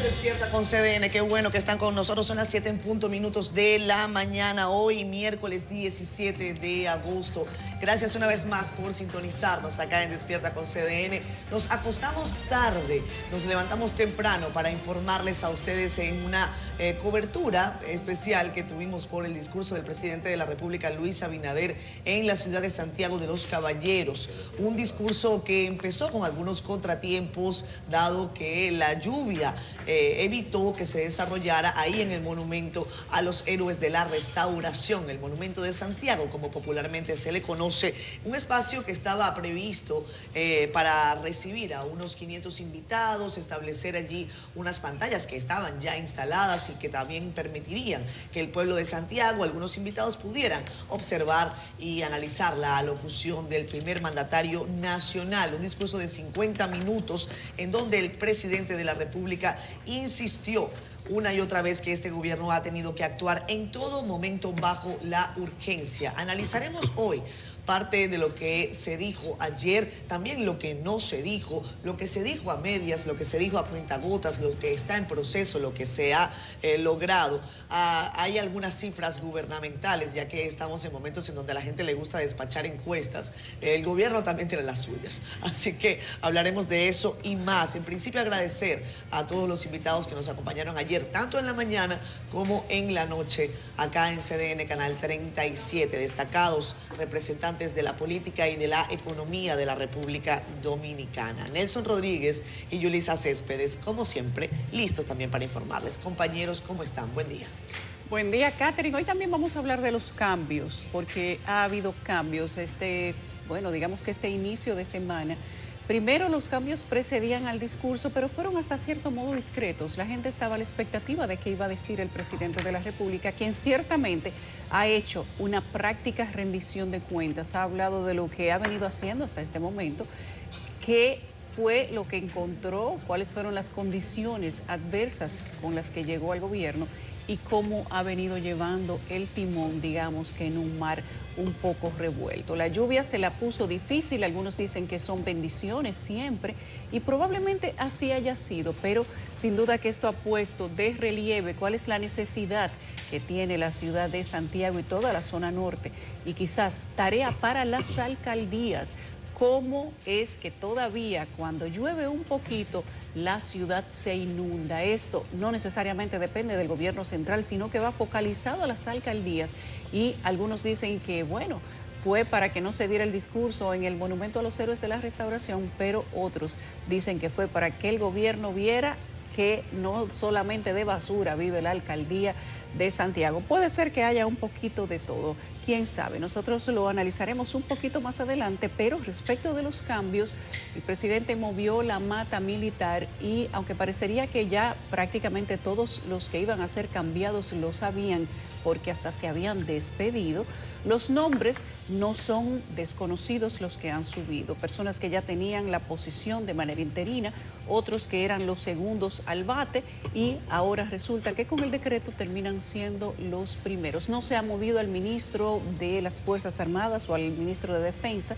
Despierta con CDN, qué bueno que están con nosotros. Son las 7:00 de la mañana, hoy miércoles 17 de agosto. Gracias una vez más por sintonizarnos acá en Despierta con CDN. Nos acostamos tarde, nos levantamos temprano para informarles a ustedes en una cobertura especial que tuvimos por el discurso del presidente de la República, Luis Abinader, en la ciudad de Santiago de los Caballeros. Un discurso que empezó con algunos contratiempos, dado que la lluvia evitó que se desarrollara ahí en el monumento a los héroes de la Restauración, el monumento de Santiago, como popularmente se le conoce, un espacio que estaba previsto para recibir a unos 500 invitados, establecer allí unas pantallas que estaban ya instaladas y que también permitirían que el pueblo de Santiago, algunos invitados, pudieran observar y analizar la alocución del primer mandatario nacional, un discurso de 50 minutos en donde el presidente de la República insistió una y otra vez que este gobierno ha tenido que actuar en todo momento bajo la urgencia. Analizaremos hoy parte de lo que se dijo ayer, también lo que no se dijo, lo que se dijo a medias, lo que se dijo a cuentagotas, lo que está en proceso, lo que se ha logrado. Hay algunas cifras gubernamentales, ya que estamos en momentos en donde a la gente le gusta despachar encuestas. El gobierno también tiene las suyas, así que hablaremos de eso y más. En principio, agradecer a todos los invitados que nos acompañaron ayer, tanto en la mañana como en la noche, acá en CDN Canal 37, destacados representantes de la política y de la economía de la República Dominicana. Nelson Rodríguez y Yulisa Céspedes, como siempre, listos también para informarles. Compañeros, ¿cómo están? Buen día. Buen día, Catherine. Hoy también vamos a hablar de los cambios, porque ha habido cambios digamos que este inicio de semana. Primero, los cambios precedían al discurso, pero fueron hasta cierto modo discretos. La gente estaba a la expectativa de qué iba a decir el presidente de la República, quien ciertamente ha hecho una práctica rendición de cuentas, ha hablado de lo que ha venido haciendo hasta este momento, qué fue lo que encontró, cuáles fueron las condiciones adversas con las que llegó al gobierno y cómo ha venido llevando el timón, digamos que en un mar un poco revuelto. La lluvia se la puso difícil, algunos dicen que son bendiciones siempre, y probablemente así haya sido, pero sin duda que esto ha puesto de relieve cuál es la necesidad que tiene la ciudad de Santiago y toda la zona norte, y quizás tarea para las alcaldías. ¿Cómo es que todavía cuando llueve un poquito la ciudad se inunda? Esto no necesariamente depende del gobierno central, sino que va focalizado a las alcaldías, y algunos dicen que, bueno, fue para que no se diera el discurso en el Monumento a los Héroes de la Restauración, pero otros dicen que fue para que el gobierno viera que no solamente de basura vive la alcaldía de Santiago. Puede ser que haya un poquito de todo, quién sabe. Nosotros lo analizaremos un poquito más adelante, pero respecto de los cambios, el presidente movió la mata militar y aunque parecería que ya prácticamente todos los que iban a ser cambiados lo sabían, porque hasta se habían despedido, los nombres no son desconocidos los que han subido. Personas que ya tenían la posición de manera interina, otros que eran los segundos al bate, y ahora resulta que con el decreto terminan siendo los primeros. No se ha movido al ministro de las Fuerzas Armadas o al ministro de Defensa,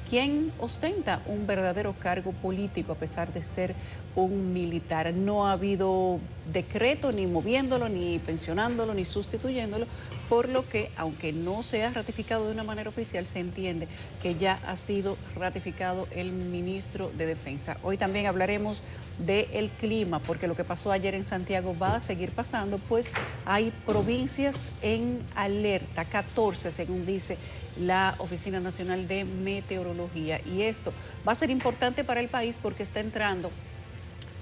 quien ostenta un verdadero cargo político a pesar de ser un militar. No ha habido decreto ni moviéndolo, ni pensionándolo, ni sustituyéndolo, por lo que, aunque no se ha ratificado de una manera oficial, se entiende que ya ha sido ratificado el ministro de Defensa. Hoy también hablaremos del clima, porque lo que pasó ayer en Santiago va a seguir pasando, pues hay provincias en alerta, 14 según dice la Oficina Nacional de Meteorología, y esto va a ser importante para el país porque está entrando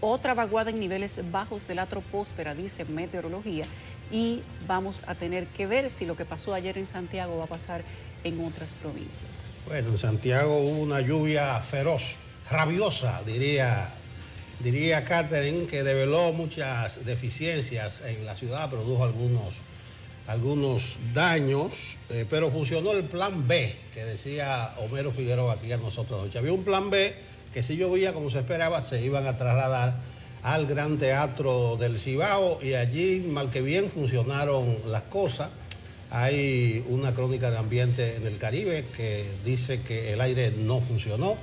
otra vaguada en niveles bajos de la troposfera, dice meteorología, y vamos a tener que ver si lo que pasó ayer en Santiago va a pasar en otras provincias. Bueno, en Santiago hubo una lluvia feroz, rabiosa, diría Catherine, que develó muchas deficiencias en la ciudad, produjo algunos daños, pero funcionó el plan B, que decía Homero Figueroa aquí a nosotros anoche. Había un plan B que si llovía como se esperaba, se iban a trasladar al Gran Teatro del Cibao, y allí mal que bien funcionaron las cosas. Hay una crónica de ambiente en el Caribe que dice que el aire no funcionó,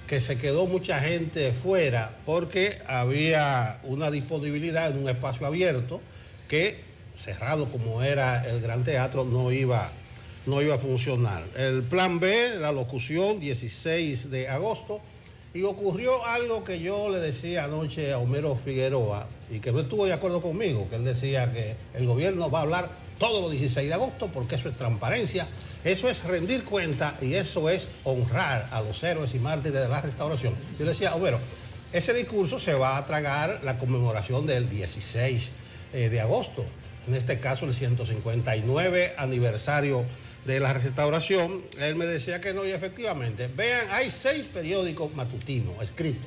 que se quedó mucha gente fuera porque había una disponibilidad en un espacio abierto que, cerrado como era el Gran Teatro, no iba a funcionar. El plan B, la locución, 16 de agosto, y ocurrió algo que yo le decía anoche a Homero Figueroa y que no estuvo de acuerdo conmigo, que él decía que el gobierno va a hablar todos los 16 de agosto porque eso es transparencia, eso es rendir cuenta y eso es honrar a los héroes y mártires de la Restauración. Yo le decía, Homero, ese discurso se va a tragar la conmemoración del 16 de agosto, en este caso el 159 aniversario de la Restauración. Él me decía que no, y efectivamente, vean, hay 6 periódicos matutinos escritos.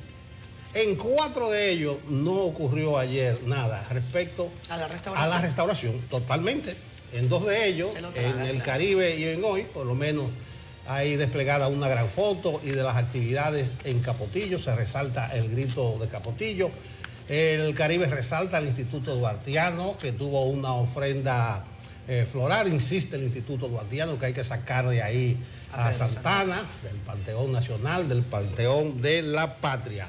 En 4 de ellos no ocurrió ayer nada respecto a la restauración, totalmente. En 2 de ellos, en el Caribe y en Hoy, por lo menos hay desplegada una gran foto y de las actividades en Capotillo se resalta el grito de Capotillo. El Caribe resalta el Instituto Duartiano, que tuvo una ofrenda floral. Insiste el Instituto Duartiano que hay que sacar de ahí a Santana, del Panteón Nacional, del Panteón de la Patria.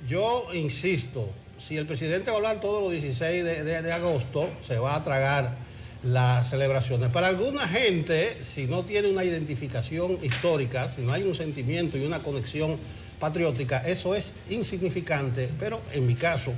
Yo insisto, si el presidente va a hablar todos los 16 de agosto, se va a tragar las celebraciones. Para alguna gente, si no tiene una identificación histórica, si no hay un sentimiento y una conexión patriótica, eso es insignificante, pero en mi caso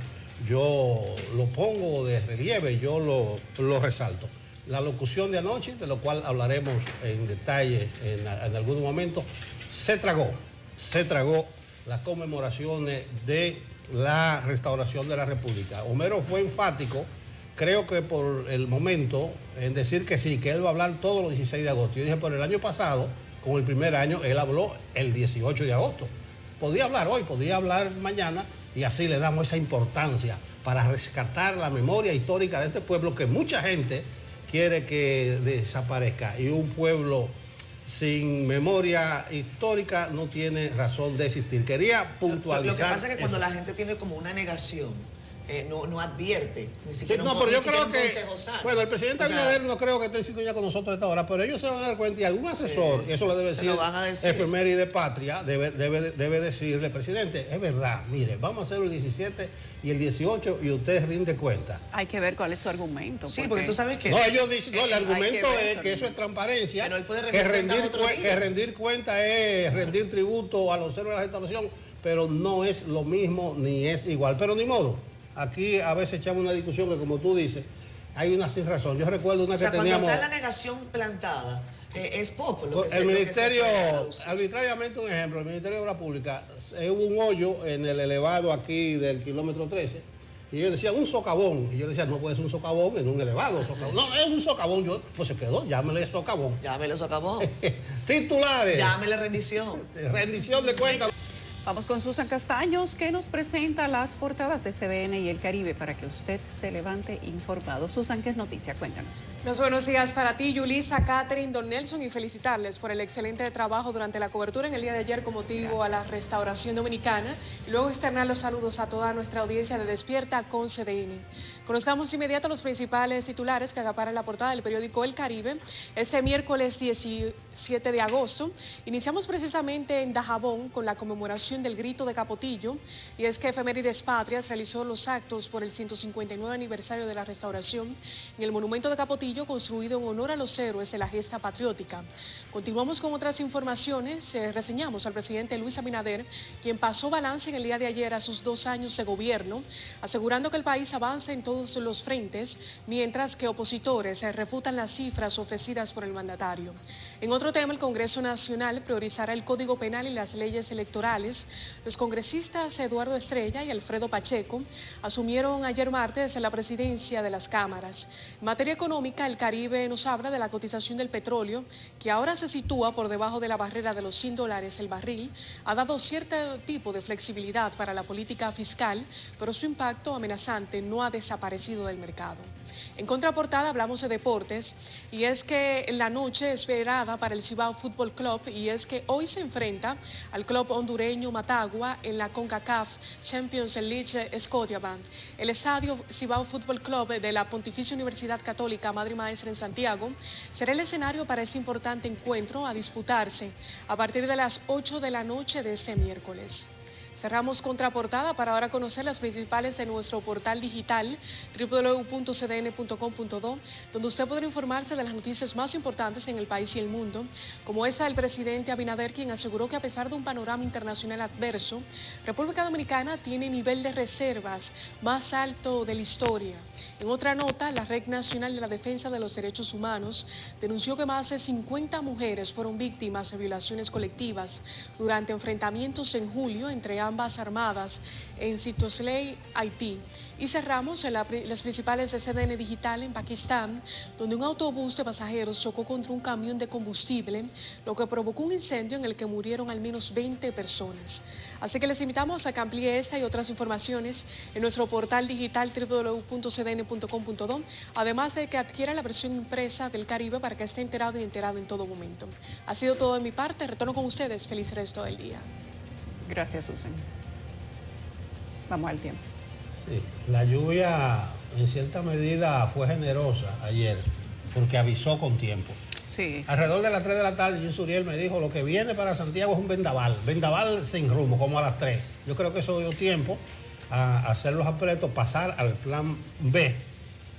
yo lo pongo de relieve, yo lo resalto. La locución de anoche, de lo cual hablaremos en detalle en algún momento, se tragó las conmemoraciones de la Restauración de la República. Homero fue enfático, creo que por el momento, en decir que sí, que él va a hablar todos los 16 de agosto. Yo dije, por el año pasado, con el primer año, él habló el 18 de agosto. Podía hablar hoy, podía hablar mañana, y así le damos esa importancia para rescatar la memoria histórica de este pueblo que mucha gente quiere que desaparezca, y un pueblo sin memoria histórica no tiene razón de existir. Quería puntualizar. Lo que pasa es que cuando la gente tiene como una negación, no advierte, ni siquiera sí, no, un, pero yo siquiera creo un que, consejo sano. bueno, el presidente Abinader no creo que esté en sintonía con nosotros a esta hora, pero ellos se van a dar cuenta, y algún asesor, y eso le debe decir, efeméride patria, debe decirle, presidente, es verdad, mire, vamos a hacer el 17 y el 18 y usted rinde cuenta. Hay que ver cuál es su argumento. Sí, porque tú sabes que... No, ellos dicen, no, el argumento es que eso es transparencia, pero él puede que rendir cuenta es rendir tributo a los héroes de la Restauración, pero no es lo mismo ni es igual, pero ni modo. Aquí a veces echamos una discusión que, como tú dices, hay una sin razón. Yo recuerdo una que teníamos... cuando está la negación plantada, es poco lo que el ministerio, arbitrariamente un ejemplo, el Ministerio de Obras Públicas, hubo un hoyo en el elevado aquí del kilómetro 13, y ellos decían un socavón, y yo decía, no puede ser un socavón en un elevado. No, es un socavón. Yo, pues se quedó, llámele socavón. Llámele socavón. Titulares. Llámele rendición. Rendición de cuentas. Vamos con Susan Castaños, que nos presenta las portadas de CDN y El Caribe para que usted se levante informado. Susan, ¿qué es noticia? Cuéntanos. Los buenos días para ti, Yulisa, Catherine, Don Nelson, y felicitarles por el excelente trabajo durante la cobertura en el día de ayer con motivo a la Restauración Dominicana, y luego externar los saludos a toda nuestra audiencia de Despierta con CDN. Conozcamos de inmediato los principales titulares que acaparan la portada del periódico El Caribe. Este miércoles 17 de agosto iniciamos precisamente en Dajabón con la conmemoración del grito de Capotillo, y es que Efemérides Patrias realizó los actos por el 159 aniversario de la Restauración en el monumento de Capotillo, construido en honor a los héroes de la gesta patriótica. Continuamos con otras informaciones. Reseñamos al presidente Luis Abinader, quien pasó balance en el día de ayer a sus 2 años de gobierno, asegurando que el país avanza en todos los frentes, mientras que opositores refutan las cifras ofrecidas por el mandatario. En otro tema, el Congreso Nacional priorizará el Código Penal y las leyes electorales. Los congresistas Eduardo Estrella y Alfredo Pacheco asumieron ayer martes la presidencia de las cámaras. En materia económica, El Caribe nos habla de la cotización del petróleo, que ahora se sitúa por debajo de la barrera de los $100 el barril. Ha dado cierto tipo de flexibilidad para la política fiscal, pero su impacto amenazante no ha desaparecido del mercado. En contraportada hablamos de deportes y es que en la noche esperada para el Cibao Fútbol Club y es que hoy se enfrenta al club hondureño Matagua en la CONCACAF Champions League Scotiabank. El estadio Cibao Fútbol Club de la Pontificia Universidad Católica Madre y Maestra en Santiago será el escenario para ese importante encuentro a disputarse a partir de las 8 de la noche de ese miércoles. Cerramos contraportada para ahora conocer las principales de nuestro portal digital www.cdn.com.do, donde usted podrá informarse de las noticias más importantes en el país y el mundo, como esa del presidente Abinader, quien aseguró que a pesar de un panorama internacional adverso, República Dominicana tiene nivel de reservas más alto de la historia. En otra nota, la Red Nacional de la Defensa de los Derechos Humanos denunció que más de 50 mujeres fueron víctimas de violaciones colectivas durante enfrentamientos en julio entre ambas armadas en Citosley, Haití. Y cerramos en las principales de CDN Digital en Pakistán, donde un autobús de pasajeros chocó contra un camión de combustible, lo que provocó un incendio en el que murieron al menos 20 personas. Así que les invitamos a que amplíe esta y otras informaciones en nuestro portal digital www.cdn.com.do, además de que adquiera la versión impresa del Caribe para que esté enterado y enterado en todo momento. Ha sido todo de mi parte, retorno con ustedes, feliz resto del día. Gracias, Susan. Vamos al tiempo. Sí, la lluvia en cierta medida fue generosa ayer porque avisó con tiempo. Sí. Alrededor de las 3 de la tarde, Jim Suriel me dijo, lo que viene para Santiago es un vendaval sin rumbo, como a las 3. Yo creo que eso dio tiempo a hacer los apretos, pasar al plan B.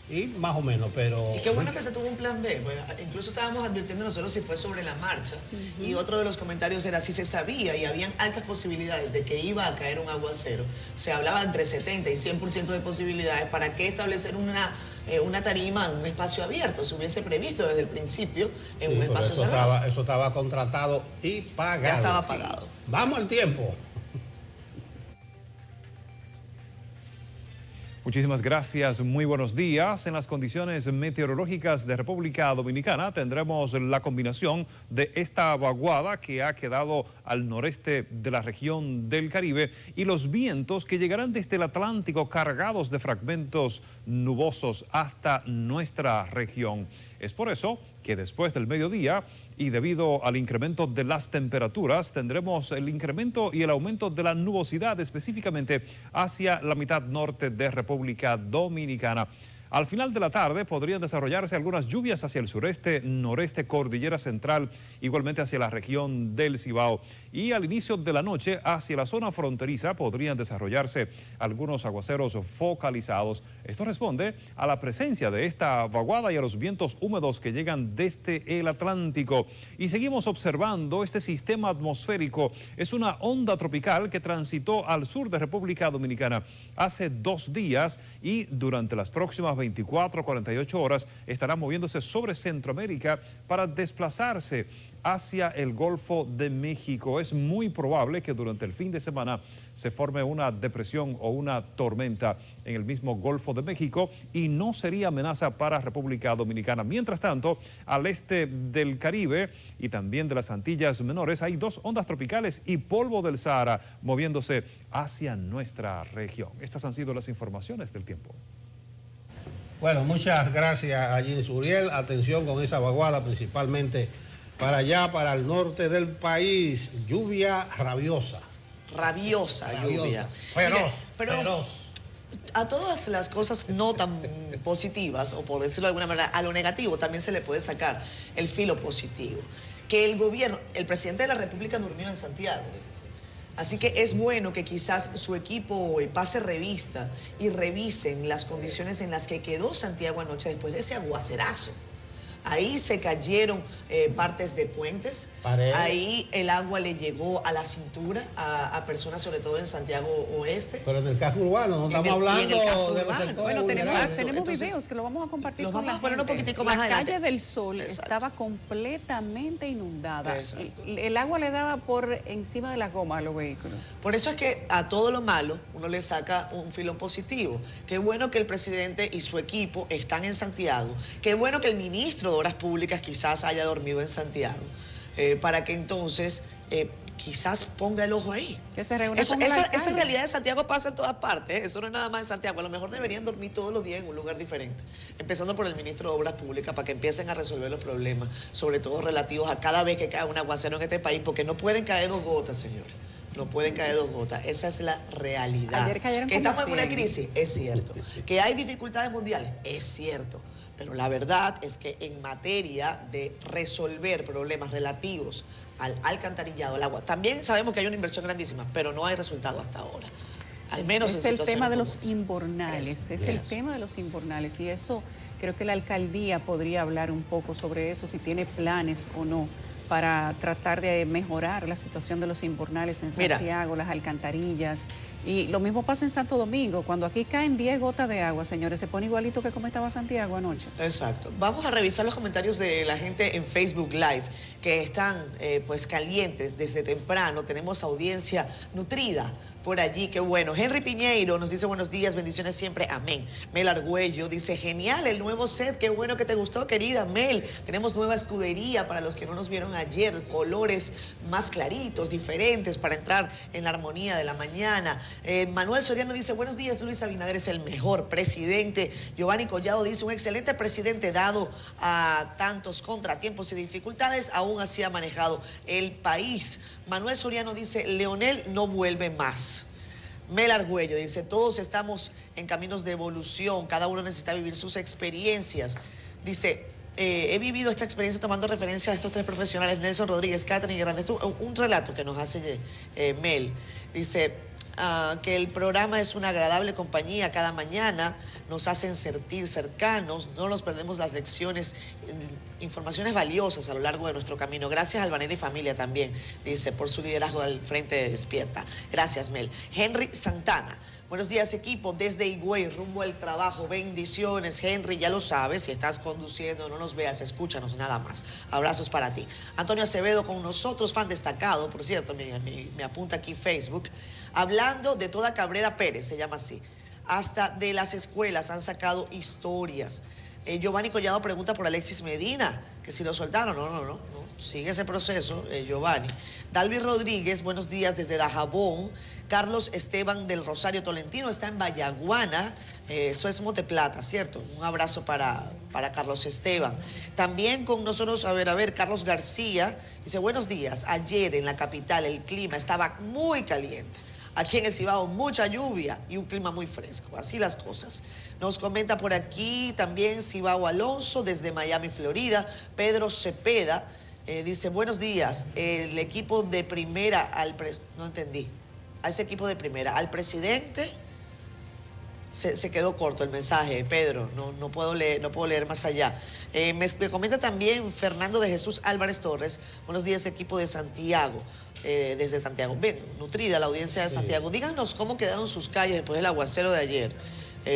Y más o menos, pero... Y qué bueno que se tuvo un plan B. Bueno, incluso estábamos advirtiendo nosotros si fue sobre la marcha. Y otro de los comentarios era si se sabía y habían altas posibilidades de que iba a caer un aguacero. Se hablaba entre 70 y 100% de posibilidades. ¿Para qué establecer una tarima en un espacio abierto? Se hubiese previsto desde el principio en un espacio cerrado. Eso estaba contratado y pagado. Ya estaba pagado. Vamos al tiempo. Muchísimas gracias, muy buenos días. En las condiciones meteorológicas de República Dominicana tendremos la combinación de esta vaguada que ha quedado al noreste de la región del Caribe y los vientos que llegarán desde el Atlántico cargados de fragmentos nubosos hasta nuestra región. Es por eso que después del mediodía y debido al incremento de las temperaturas, tendremos el incremento y el aumento de la nubosidad específicamente hacia la mitad norte de República Dominicana. Al final de la tarde podrían desarrollarse algunas lluvias hacia el sureste, noreste, cordillera central, igualmente hacia la región del Cibao. Y al inicio de la noche, hacia la zona fronteriza, podrían desarrollarse algunos aguaceros focalizados. Esto responde a la presencia de esta vaguada y a los vientos húmedos que llegan desde el Atlántico. Y seguimos observando este sistema atmosférico. Es una onda tropical que transitó al sur de República Dominicana hace 2 días y durante las próximas 24 a 48 horas estará moviéndose sobre Centroamérica para desplazarse hacia el Golfo de México. Es muy probable que durante el fin de semana se forme una depresión o una tormenta en el mismo Golfo de México y no sería amenaza para República Dominicana. Mientras tanto, al este del Caribe y también de las Antillas Menores hay 2 ondas tropicales y polvo del Sahara moviéndose hacia nuestra región. Estas han sido las informaciones del tiempo. Bueno, muchas gracias a Jim Suriel. Atención con esa vaguada, principalmente para allá, para el norte del país. Lluvia rabiosa. Rabiosa lluvia. Feroz, Mire, pero feroz. a todas las cosas no tan positivas, o por decirlo de alguna manera, a lo negativo también se le puede sacar el filo positivo. Que el gobierno, el presidente de la República durmió en Santiago. Así que es bueno que quizás su equipo pase revista y revisen las condiciones en las que quedó Santiago anoche después de ese aguacerazo. Ahí se cayeron partes de puentes, ahí el agua le llegó a la cintura a personas, sobre todo en Santiago Oeste. Pero en el casco urbano, no estamos hablando de los sectores Bueno, vulnerables. tenemos videos que lo vamos a compartir los con vamos la a poner un gente. poquitico más adelante. La calle del Sol estaba completamente inundada. El agua le daba por encima de las gomas a los vehículos. Por eso es que a todo lo malo uno le saca un filón positivo. Qué bueno que el presidente y su equipo están en Santiago. Qué bueno que el ministro de Obras Públicas quizás haya dormido en Santiago. Para que entonces quizás ponga el ojo ahí. Que se reúna Eso, con el esa alcalde. realidad de Santiago pasa en todas partes, eso no es nada más en Santiago. A lo mejor deberían dormir todos los días en un lugar diferente, empezando por el ministro de Obras Públicas, para que empiecen a resolver los problemas, sobre todo relativos a cada vez que cae un aguacero en este país, porque no pueden caer 2 gotas, señores. No pueden caer 2 gotas. Esa es la realidad. Ayer cayeron Que como estamos en una 100. crisis, es cierto. Que hay dificultades mundiales, es cierto. Pero la verdad es que en materia de resolver problemas relativos al alcantarillado, al agua, también sabemos que hay una inversión grandísima, pero no hay resultado hasta ahora. Al menos es en el tema situaciones de como los esa. inbornales, es el tema de los inbornales y eso creo que la alcaldía podría hablar un poco sobre eso, si tiene planes o no para tratar de mejorar la situación de los inbornales en Mira. Santiago, las alcantarillas. Y lo mismo pasa en Santo Domingo. Cuando aquí caen 10 gotas de agua, señores, se pone igualito que como estaba Santiago anoche. Exacto. Vamos a revisar los comentarios de la gente en Facebook Live, que están pues calientes desde temprano. Tenemos audiencia nutrida por allí, qué bueno. Henry Piñeiro nos dice buenos días, bendiciones siempre, amén. Mel Argüello dice, genial el nuevo set, qué bueno que te gustó, querida Mel. Tenemos nueva escudería para los que no nos vieron ayer, colores más claritos, diferentes, para entrar en la armonía de la mañana. Manuel Soriano dice, buenos días, Luis Abinader es el mejor presidente. Giovanni Collado dice, un excelente presidente dado a tantos contratiempos y dificultades, aún así ha manejado el país. Manuel Soriano dice, Leonel no vuelve más. Mel Argüello dice, todos estamos en caminos de evolución, cada uno necesita vivir sus experiencias. Dice, he vivido esta experiencia tomando referencia a estos 3 profesionales, Nelson Rodríguez, Catherine Grandes. Un relato que nos hace Mel. Dice que el programa es una agradable compañía cada mañana, nos hacen sentir cercanos, no nos perdemos las lecciones, informaciones valiosas a lo largo de nuestro camino. Gracias Albanera y familia también, dice, por su liderazgo al frente de Despierta. Gracias, Mel. Henry Santana. Buenos días, equipo, desde Higüey, rumbo al trabajo. Bendiciones, Henry, ya lo sabes, si estás conduciendo, no nos veas, escúchanos nada más. Abrazos para ti. Antonio Acevedo con nosotros, fan destacado, por cierto, me apunta aquí Facebook, hablando de toda Cabrera Pérez, se llama así. Hasta de las escuelas han sacado historias. Giovanni Collado pregunta por Alexis Medina, que si lo soltaron. No. Sigue ese proceso, Giovanni. Dalvi Rodríguez, buenos días desde Dajabón. Carlos Esteban del Rosario Tolentino está en Vallaguana, eso es Monteplata, ¿cierto? Un abrazo para Carlos Esteban. También con nosotros, a ver, Carlos García dice, buenos días, ayer en la capital el clima estaba muy caliente. Aquí en el Cibao mucha lluvia y un clima muy fresco, así las cosas. Nos comenta por aquí también Cibao Alonso desde Miami, Florida. Pedro Cepeda dice, buenos días, el equipo de primera no entendí. A ese equipo de primera, al presidente se quedó corto el mensaje, Pedro, no puedo leer más allá. Me comenta también Fernando de Jesús Álvarez Torres, buenos días equipo de Santiago, desde Santiago. Bien, nutrida la audiencia de Santiago. Díganos cómo quedaron sus calles después del aguacero de ayer.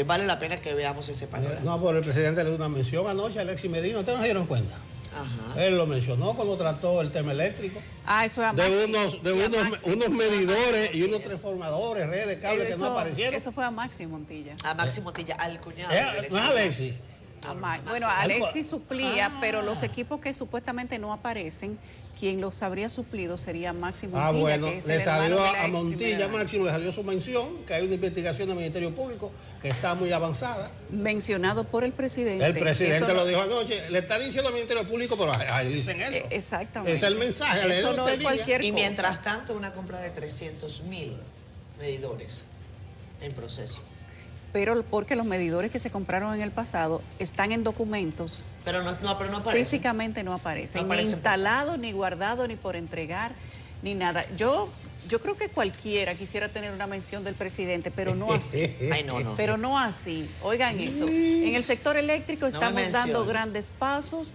Vale la pena que veamos ese panorama. No, pero el presidente le dio una mención anoche a Alexis Medina, ¿ustedes no se dieron cuenta? Ajá. Él lo mencionó cuando trató el tema eléctrico. Eso es unos medidores y unos transformadores, redes, cables que no aparecieron. Eso fue a Maxi Montilla. A Maxi Montilla, al cuñado. No es Alexis. Bueno, Alexis suplía, pero los equipos que supuestamente no aparecen, quien los habría suplido sería Maxi Montilla. Bueno, que es le el hermano salió de la a ex Montilla, primera. Máximo, le salió su mención, que hay una investigación del Ministerio Público que está muy avanzada. Mencionado por el presidente. El presidente Eso lo no- dijo anoche, le está diciendo al Ministerio Público, pero ahí dicen eso. Exactamente. Ese es el mensaje. Eso léelo no usted es en línea. cualquier Y cosa. mientras tanto, una compra de 300.000 medidores en proceso. Pero porque los medidores que se compraron en el pasado están en documentos, Pero no aparece. físicamente no aparecen, No ni aparecen. instalado, ni guardado, ni por entregar, ni nada. Yo creo que cualquiera quisiera tener una mención del presidente, pero no así. Ay, no. Pero no así. Oigan eso. En el sector eléctrico me estamos dando mencione. grandes pasos.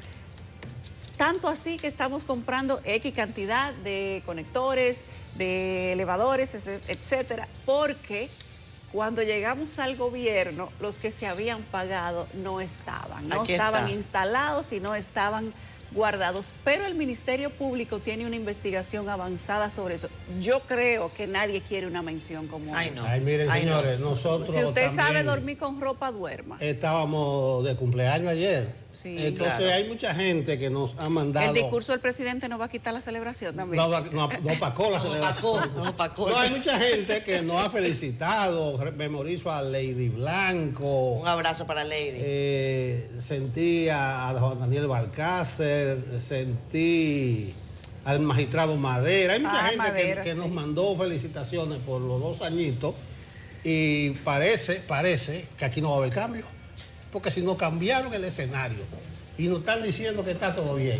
Tanto así que estamos comprando X cantidad de conectores, de elevadores, etcétera, porque cuando llegamos al gobierno, los que se habían pagado no estaban. No Aquí estaban está. instalados y no estaban guardados, pero el Ministerio Público tiene una investigación avanzada sobre eso. Yo creo que nadie quiere una mención como Ay, esa. no. Ay, miren, Ay, no. señores, nosotros Si usted sabe también dormir con ropa, duerma. estábamos de cumpleaños ayer. Sí, Entonces claro. hay mucha gente que nos ha mandado... El discurso del presidente no va a quitar la celebración también. No opacó la celebración. No opacó. No, hay mucha gente que nos ha felicitado. Memorizo a Lady Blanco. Un abrazo para Lady. Sentí a Juan Daniel Balcácer, sentí al magistrado Madera. Hay mucha gente Madera, que sí. nos mandó felicitaciones por los 2 añitos y parece que aquí no va a haber cambio, porque si no cambiaron el escenario y nos están diciendo que está todo bien.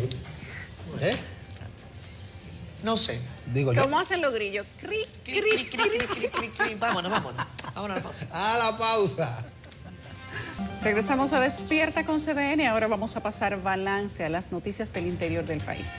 No sé. Digo yo. ¿Cómo hacen los grillos? Cri, Cri, cri, cri, cri, cri, cri, cri. Vámonos. Vámonos a la pausa. A la pausa. Regresamos a Despierta con CDN. Ahora vamos a pasar balance a las noticias del interior del país.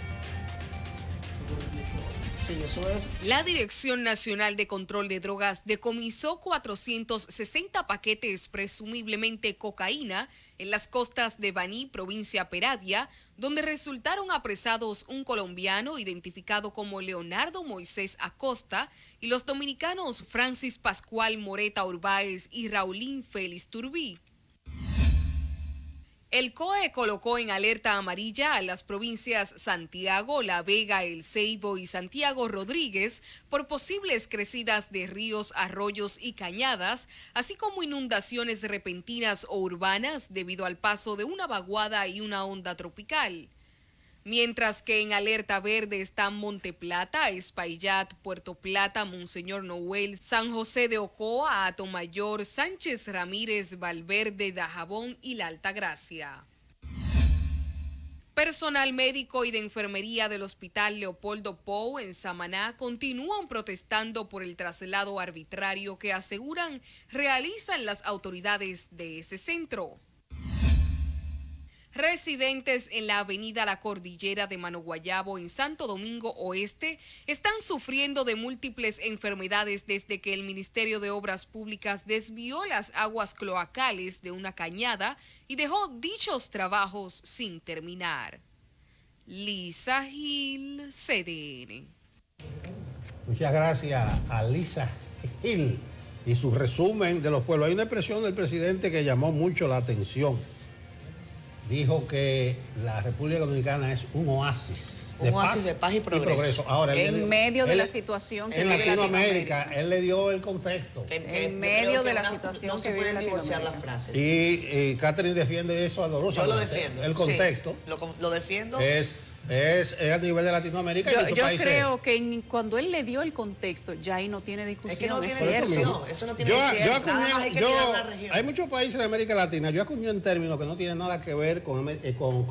Sí, eso es. La Dirección Nacional de Control de Drogas decomisó 460 paquetes presumiblemente cocaína en las costas de Baní, provincia Peravia, donde resultaron apresados un colombiano identificado como Leonardo Moisés Acosta y los dominicanos Francis Pascual Moreta Urbáez y Raulín Félix Turbí. El COE colocó en alerta amarilla a las provincias Santiago, La Vega, El Ceibo y Santiago Rodríguez por posibles crecidas de ríos, arroyos y cañadas, así como inundaciones repentinas o urbanas debido al paso de una vaguada y una onda tropical. Mientras que en alerta verde están Monte Plata, Espaillat, Puerto Plata, Monseñor Noel, San José de Ocoa, Atomayor, Sánchez Ramírez, Valverde, Dajabón y La Altagracia. Personal médico y de enfermería del Hospital Leopoldo Pou en Samaná continúan protestando por el traslado arbitrario que aseguran realizan las autoridades de ese centro. Residentes en la avenida La Cordillera de Manoguayabo en Santo Domingo Oeste están sufriendo de múltiples enfermedades desde que el Ministerio de Obras Públicas desvió las aguas cloacales de una cañada y dejó dichos trabajos sin terminar. Lisa Gil, CDN. Muchas gracias a Lisa Gil y su resumen de los pueblos. Hay una expresión del presidente que llamó mucho la atención. Dijo que la República Dominicana es un oasis Un oasis de paz y progreso. Ahora, En medio de la situación que en vive Latinoamérica, él le dio el contexto. En medio de la situación no se que vive pueden divorciar las Latinoamérica. frases. Y Catherine defiende eso Yo adorosamente. lo defiendo. El contexto Sí, lo defiendo. es a nivel de Latinoamérica. y muchos Yo países. creo que cuando él le dio el contexto, ya ahí no tiene discusión. Es que no tiene cierto. discusión. Eso no tiene Yo discusión. Nada acuñé- más hay que yo- mirar la región. hay muchos países de América Latina, yo acuñé un término que no tiene nada que ver con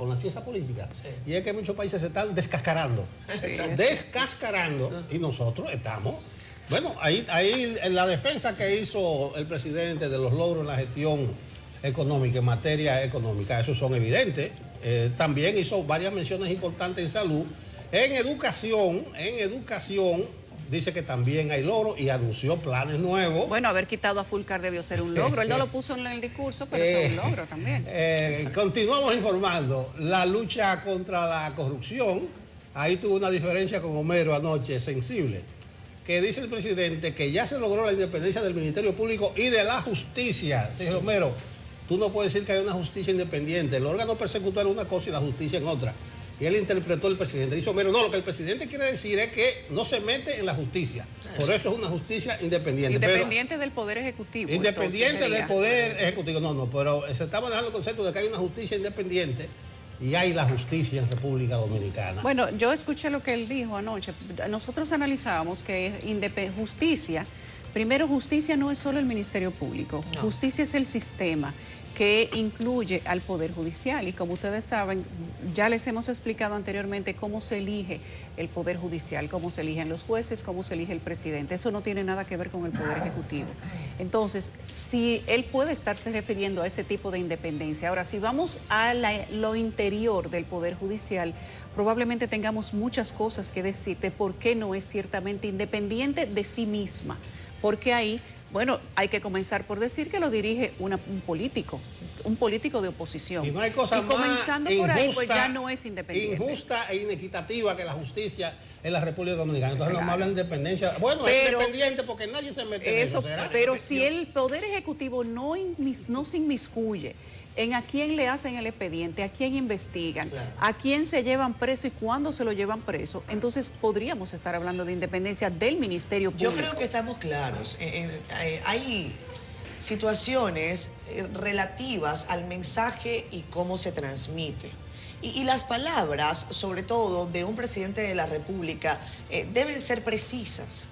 la ciencia política. Sí. Y es que muchos países se están descascarando. Exacto. Descascarando. Y nosotros estamos. Bueno, ahí en la defensa que hizo el presidente de los logros en la gestión económica, en materia económica, esos son evidentes. También hizo varias menciones importantes en salud. En educación, dice que también hay logros y anunció planes nuevos. Bueno, haber quitado a Fulcar debió ser un logro. Él no lo puso en el discurso, pero es un logro también. Continuamos informando. La lucha contra la corrupción, ahí tuvo una diferencia con Homero anoche, sensible, que dice el presidente que ya se logró la independencia del Ministerio Público y de la justicia. Dice Homero, tú no puedes decir que hay una justicia independiente. El órgano persecutor es una cosa y la justicia en otra. Y él interpretó el presidente. Dice Homero, no, lo que el presidente quiere decir es que no se mete en la justicia. Por eso es una justicia independiente. Independiente del Poder Ejecutivo. Independiente entonces, del sería. Poder Ejecutivo. No, pero se está manejando el concepto de que hay una justicia independiente y hay la justicia en República Dominicana. Bueno, yo escuché lo que él dijo anoche. Nosotros analizábamos que justicia, primero justicia no es solo el Ministerio Público, No. justicia es el sistema que incluye al Poder Judicial y como ustedes saben, ya les hemos explicado anteriormente cómo se elige el Poder Judicial, cómo se eligen los jueces, cómo se elige el presidente. Eso no tiene nada que ver con el Poder Ejecutivo. Entonces, si él puede estarse refiriendo a ese tipo de independencia. Ahora, si vamos a lo interior del Poder Judicial, probablemente tengamos muchas cosas que decir de por qué no es ciertamente independiente de sí misma. Porque ahí Bueno, hay que comenzar por decir que lo dirige un político de oposición. Y no hay cosa más comenzando por ahí, pues ya no es independiente. Injusta e inequitativa que la justicia en la República Dominicana. Entonces Claro. no me hablan de independencia. Bueno, Pero, es independiente porque nadie se mete en eso, ¿será? pero si el Poder Ejecutivo no se inmiscuye en a quién le hacen el expediente, a quién investigan, Claro. a quién se llevan preso y cuándo se lo llevan preso, entonces podríamos estar hablando de independencia del Ministerio Público. Yo creo que estamos claros. Hay situaciones relativas al mensaje y cómo se transmite. Y las palabras, sobre todo de un presidente de la República, deben ser precisas.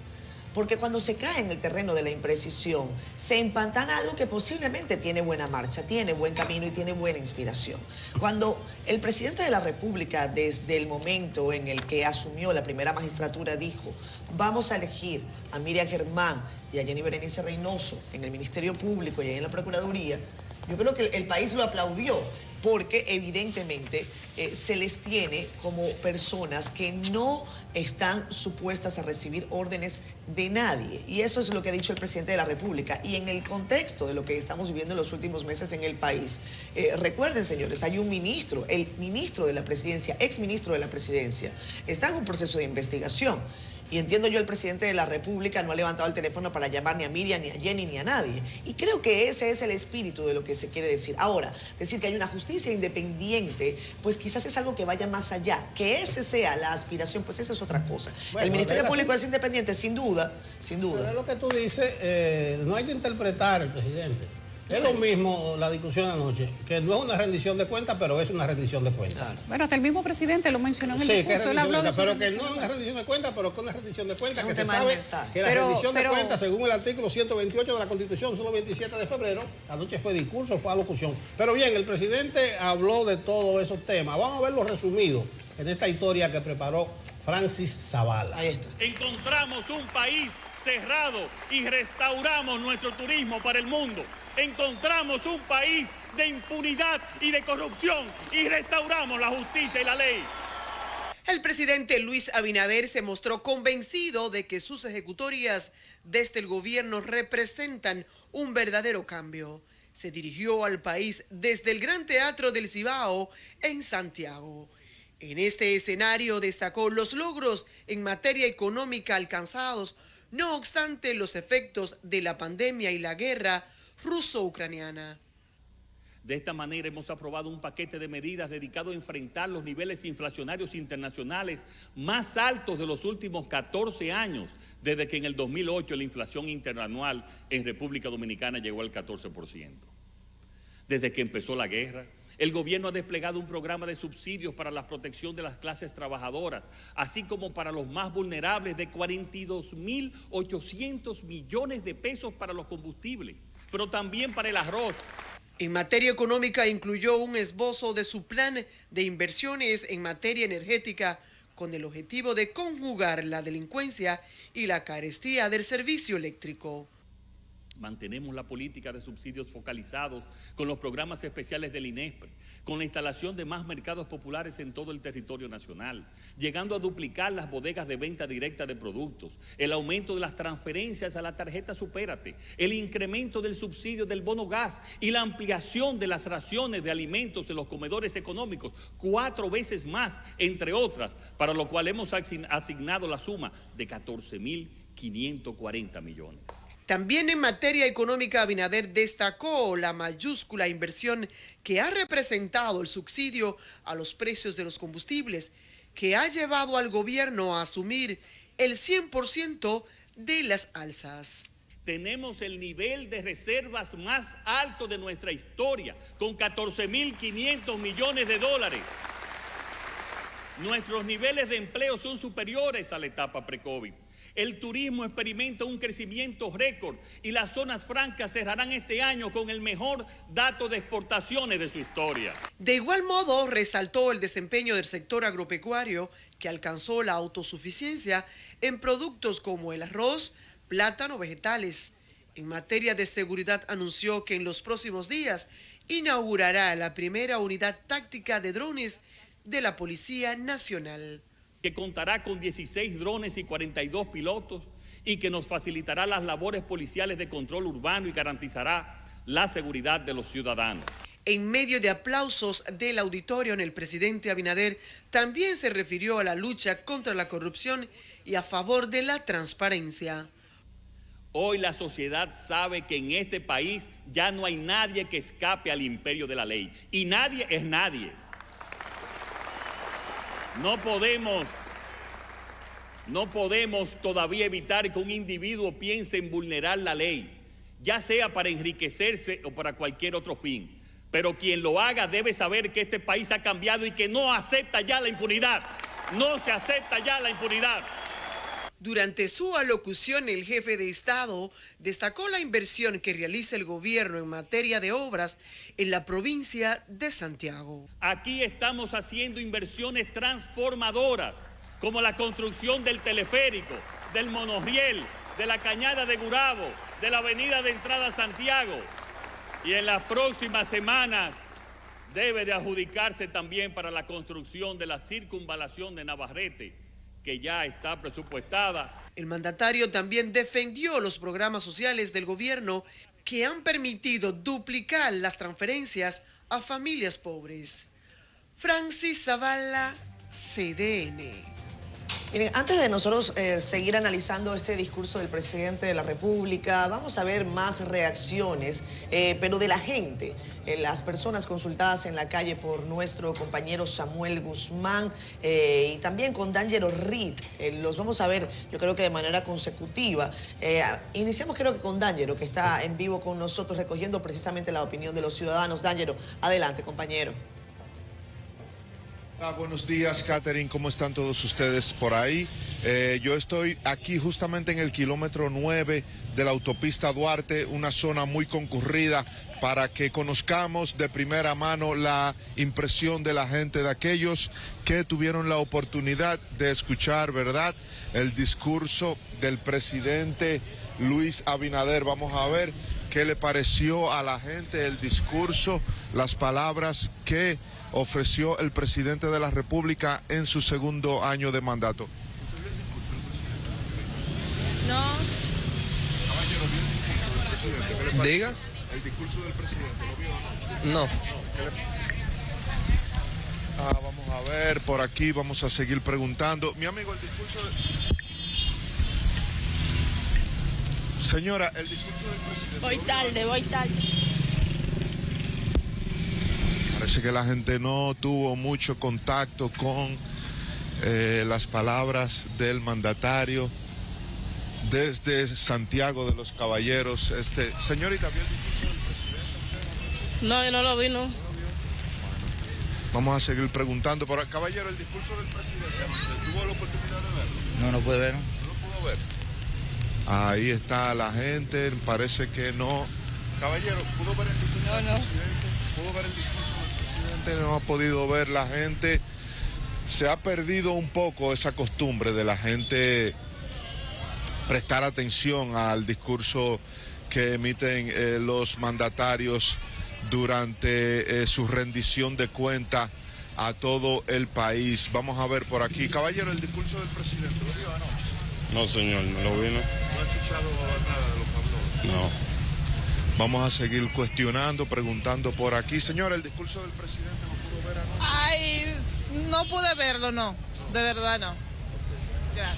Porque cuando se cae en el terreno de la imprecisión, se empantana algo que posiblemente tiene buena marcha, tiene buen camino y tiene buena inspiración. Cuando el presidente de la República, desde el momento en el que asumió la primera magistratura, dijo: vamos a elegir a Miriam Germán y a Jenny Berenice Reynoso en el Ministerio Público y en la Procuraduría, yo creo que el país lo aplaudió, porque evidentemente se les tiene como personas que no están supuestas a recibir órdenes de nadie. Y eso es lo que ha dicho el presidente de la República. Y en el contexto de lo que estamos viviendo en los últimos meses en el país, recuerden, señores, hay un ministro, el ministro de la Presidencia, exministro de la Presidencia, está en un proceso de investigación. Y entiendo yo, el presidente de la República no ha levantado el teléfono para llamar ni a Miriam, ni a Jenny, ni a nadie. Y creo que ese es el espíritu de lo que se quiere decir. Ahora, decir que hay una justicia independiente, pues quizás es algo que vaya más allá. Que ese sea la aspiración, pues eso es otra cosa. Bueno, el Ministerio Público es es independiente, sin duda, sin Pero duda. es lo que tú dices, no hay que interpretar el presidente. Es lo mismo la discusión anoche, que no es una rendición de cuentas, pero es una rendición de cuentas. Claro. Bueno, hasta el mismo presidente lo mencionó en el Sí, que discurso. es Él habló de pero su que no es rendición. una rendición de cuentas, pero que es una rendición de cuentas, Es un que se tema de sabe mensaje. que la Pero- rendición de pero- cuentas, según el artículo 128 de la Constitución, solo 27 de febrero, anoche fue discurso, fue alocución. Pero bien, el presidente habló de todos esos temas. Vamos a verlo resumido en esta historia que preparó Francis Zavala. Ahí está. Encontramos un país cerrado y restauramos nuestro turismo para el mundo. Encontramos un país de impunidad y de corrupción y restauramos la justicia y la ley. El presidente Luis Abinader se mostró convencido de que sus ejecutorias desde el gobierno representan un verdadero cambio. Se dirigió al país desde el Gran Teatro del Cibao en Santiago. En este escenario destacó los logros en materia económica alcanzados, no obstante los efectos de la pandemia y la guerra ruso-ucraniana. De esta manera hemos aprobado un paquete de medidas dedicado a enfrentar los niveles inflacionarios internacionales más altos de los últimos 14 años, desde que en el 2008 la inflación interanual en República Dominicana llegó al 14%. Desde que empezó la guerra, el gobierno ha desplegado un programa de subsidios para la protección de las clases trabajadoras, así como para los más vulnerables, de 42.800 millones de pesos para los combustibles, pero también para el arroz. En materia económica incluyó un esbozo de su plan de inversiones en materia energética con el objetivo de conjugar la delincuencia y la carestía del servicio eléctrico. Mantenemos la política de subsidios focalizados con los programas especiales del INESPRE, con la instalación de más mercados populares en todo el territorio nacional, llegando a duplicar las bodegas de venta directa de productos, el aumento de las transferencias a la tarjeta Supérate, el incremento del subsidio del bono gas y la ampliación de las raciones de alimentos de los comedores económicos, 4 veces más, entre otras, para lo cual hemos asignado la suma de 14.540 millones. También en materia económica, Abinader destacó la mayúscula inversión que ha representado el subsidio a los precios de los combustibles, que ha llevado al gobierno a asumir el 100% de las alzas. Tenemos el nivel de reservas más alto de nuestra historia, con 14.500 millones de dólares. Nuestros niveles de empleo son superiores a la etapa pre-COVID. El turismo experimenta un crecimiento récord y las zonas francas cerrarán este año con el mejor dato de exportaciones de su historia. De igual modo, resaltó el desempeño del sector agropecuario, que alcanzó la autosuficiencia en productos como el arroz, plátano, vegetales. En materia de seguridad, anunció que en los próximos días inaugurará la primera unidad táctica de drones de la Policía Nacional, que contará con 16 drones y 42 pilotos, y que nos facilitará las labores policiales de control urbano y garantizará la seguridad de los ciudadanos. En medio de aplausos del auditorio, el presidente Abinader también se refirió a la lucha contra la corrupción y a favor de la transparencia. Hoy la sociedad sabe que en este país ya no hay nadie que escape al imperio de la ley. Y nadie es nadie. No podemos todavía evitar que un individuo piense en vulnerar la ley, ya sea para enriquecerse o para cualquier otro fin. Pero quien lo haga debe saber que este país ha cambiado y que no acepta ya la impunidad. No se acepta ya la impunidad. Durante su alocución, el jefe de Estado destacó la inversión que realiza el gobierno en materia de obras en la provincia de Santiago. Aquí estamos haciendo inversiones transformadoras, como la construcción del teleférico, del monorriel, de la cañada de Gurabo, de la avenida de entrada a Santiago. Y en las próximas semanas debe de adjudicarse también para la construcción de la circunvalación de Navarrete, que ya está presupuestada. El mandatario también defendió los programas sociales del gobierno que han permitido duplicar las transferencias a familias pobres. Francis Zavala, CDN. Miren, antes de nosotros seguir analizando este discurso del presidente de la República, vamos a ver más reacciones, pero de la gente, las personas consultadas en la calle por nuestro compañero Samuel Guzmán y también con D'Angelo Reed. Los vamos a ver, yo creo que de manera consecutiva. Iniciamos creo que con D'Angelo, que está en vivo con nosotros recogiendo precisamente la opinión de los ciudadanos. D'Angelo, adelante, compañero. Buenos días, Catherine, ¿cómo están todos ustedes por ahí? Yo estoy aquí justamente en el kilómetro 9 de la autopista Duarte, una zona muy concurrida, para que conozcamos de primera mano la impresión de la gente, de aquellos que tuvieron la oportunidad de escuchar, ¿verdad?, el discurso del presidente Luis Abinader. Vamos a ver qué le pareció a la gente el discurso, las palabras que ofreció el presidente de la República en su segundo año de mandato. No. Diga. ¿El discurso del presidente lo vio o no? No. Vamos a ver, por aquí vamos a seguir preguntando. Mi amigo, el discurso de... Señora, el discurso del presidente... Voy tarde. Parece que la gente no tuvo mucho contacto con las palabras del mandatario desde Santiago de los Caballeros. Señorita, ¿vio el discurso del presidente? No, yo no lo vi, no. Vamos a seguir preguntando. Pero, caballero, el discurso del presidente, ¿tuvo la oportunidad de verlo? No pude ver. ¿No lo pudo ver? Ahí está la gente, parece que no. Caballero, ¿pudo ver el discurso del presidente? ¿Pudo ver el discurso? No ha podido ver la gente. Se ha perdido un poco esa costumbre de la gente prestar atención al discurso que emiten los mandatarios durante su rendición de cuenta a todo el país. Vamos a ver por aquí. Caballero, el discurso del presidente, ¿lo vio anoche? No, señor, no lo vi, ¿no? ¿No ha escuchado nada de lo que habló? No. Vamos a seguir cuestionando, preguntando por aquí. Señora, el discurso del presidente lo pudo ver anoche. Ay, no pude verlo, no. De verdad, no.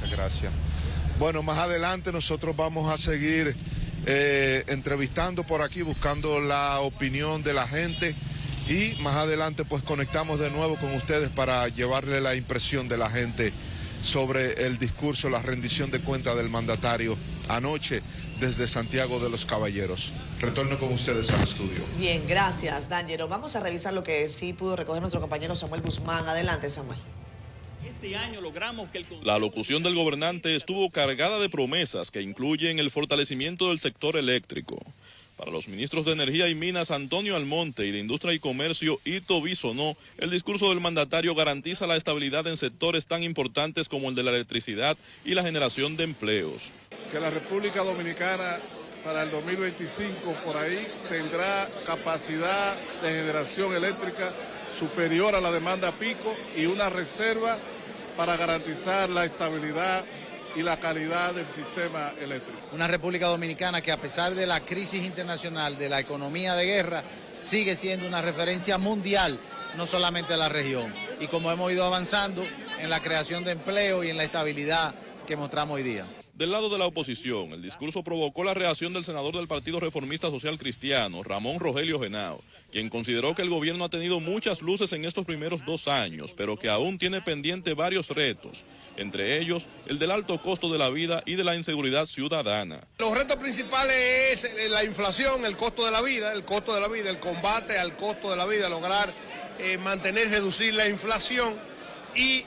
Gracias. Bueno, más adelante nosotros vamos a seguir entrevistando por aquí, buscando la opinión de la gente. Y más adelante pues conectamos de nuevo con ustedes para llevarle la impresión de la gente sobre el discurso, la rendición de cuenta del mandatario anoche desde Santiago de los Caballeros. Retorno con ustedes al estudio. Bien, gracias, D'Angelo. Vamos a revisar lo que sí pudo recoger nuestro compañero Samuel Guzmán. Adelante, Samuel. Este año logramos que La locución del gobernante estuvo cargada de promesas que incluyen el fortalecimiento del sector eléctrico. Para los ministros de Energía y Minas Antonio Almonte y de Industria y Comercio Ito Bisonó, el discurso del mandatario garantiza la estabilidad en sectores tan importantes como el de la electricidad y la generación de empleos. Que la República Dominicana para el 2025 por ahí tendrá capacidad de generación eléctrica superior a la demanda pico y una reserva para garantizar la estabilidad y la calidad del sistema eléctrico. Una República Dominicana que a pesar de la crisis internacional, de la economía de guerra, sigue siendo una referencia mundial, no solamente de la región. Y como hemos ido avanzando en la creación de empleo y en la estabilidad que mostramos hoy día. Del lado de la oposición, el discurso provocó la reacción del senador del Partido Reformista Social Cristiano, Ramón Rogelio Genao, quien consideró que el gobierno ha tenido muchas luces en estos primeros 2 años, pero que aún tiene pendiente varios retos, entre ellos el del alto costo de la vida y de la inseguridad ciudadana. Los retos principales es la inflación, el costo de la vida, el combate al costo de la vida, lograr reducir la inflación y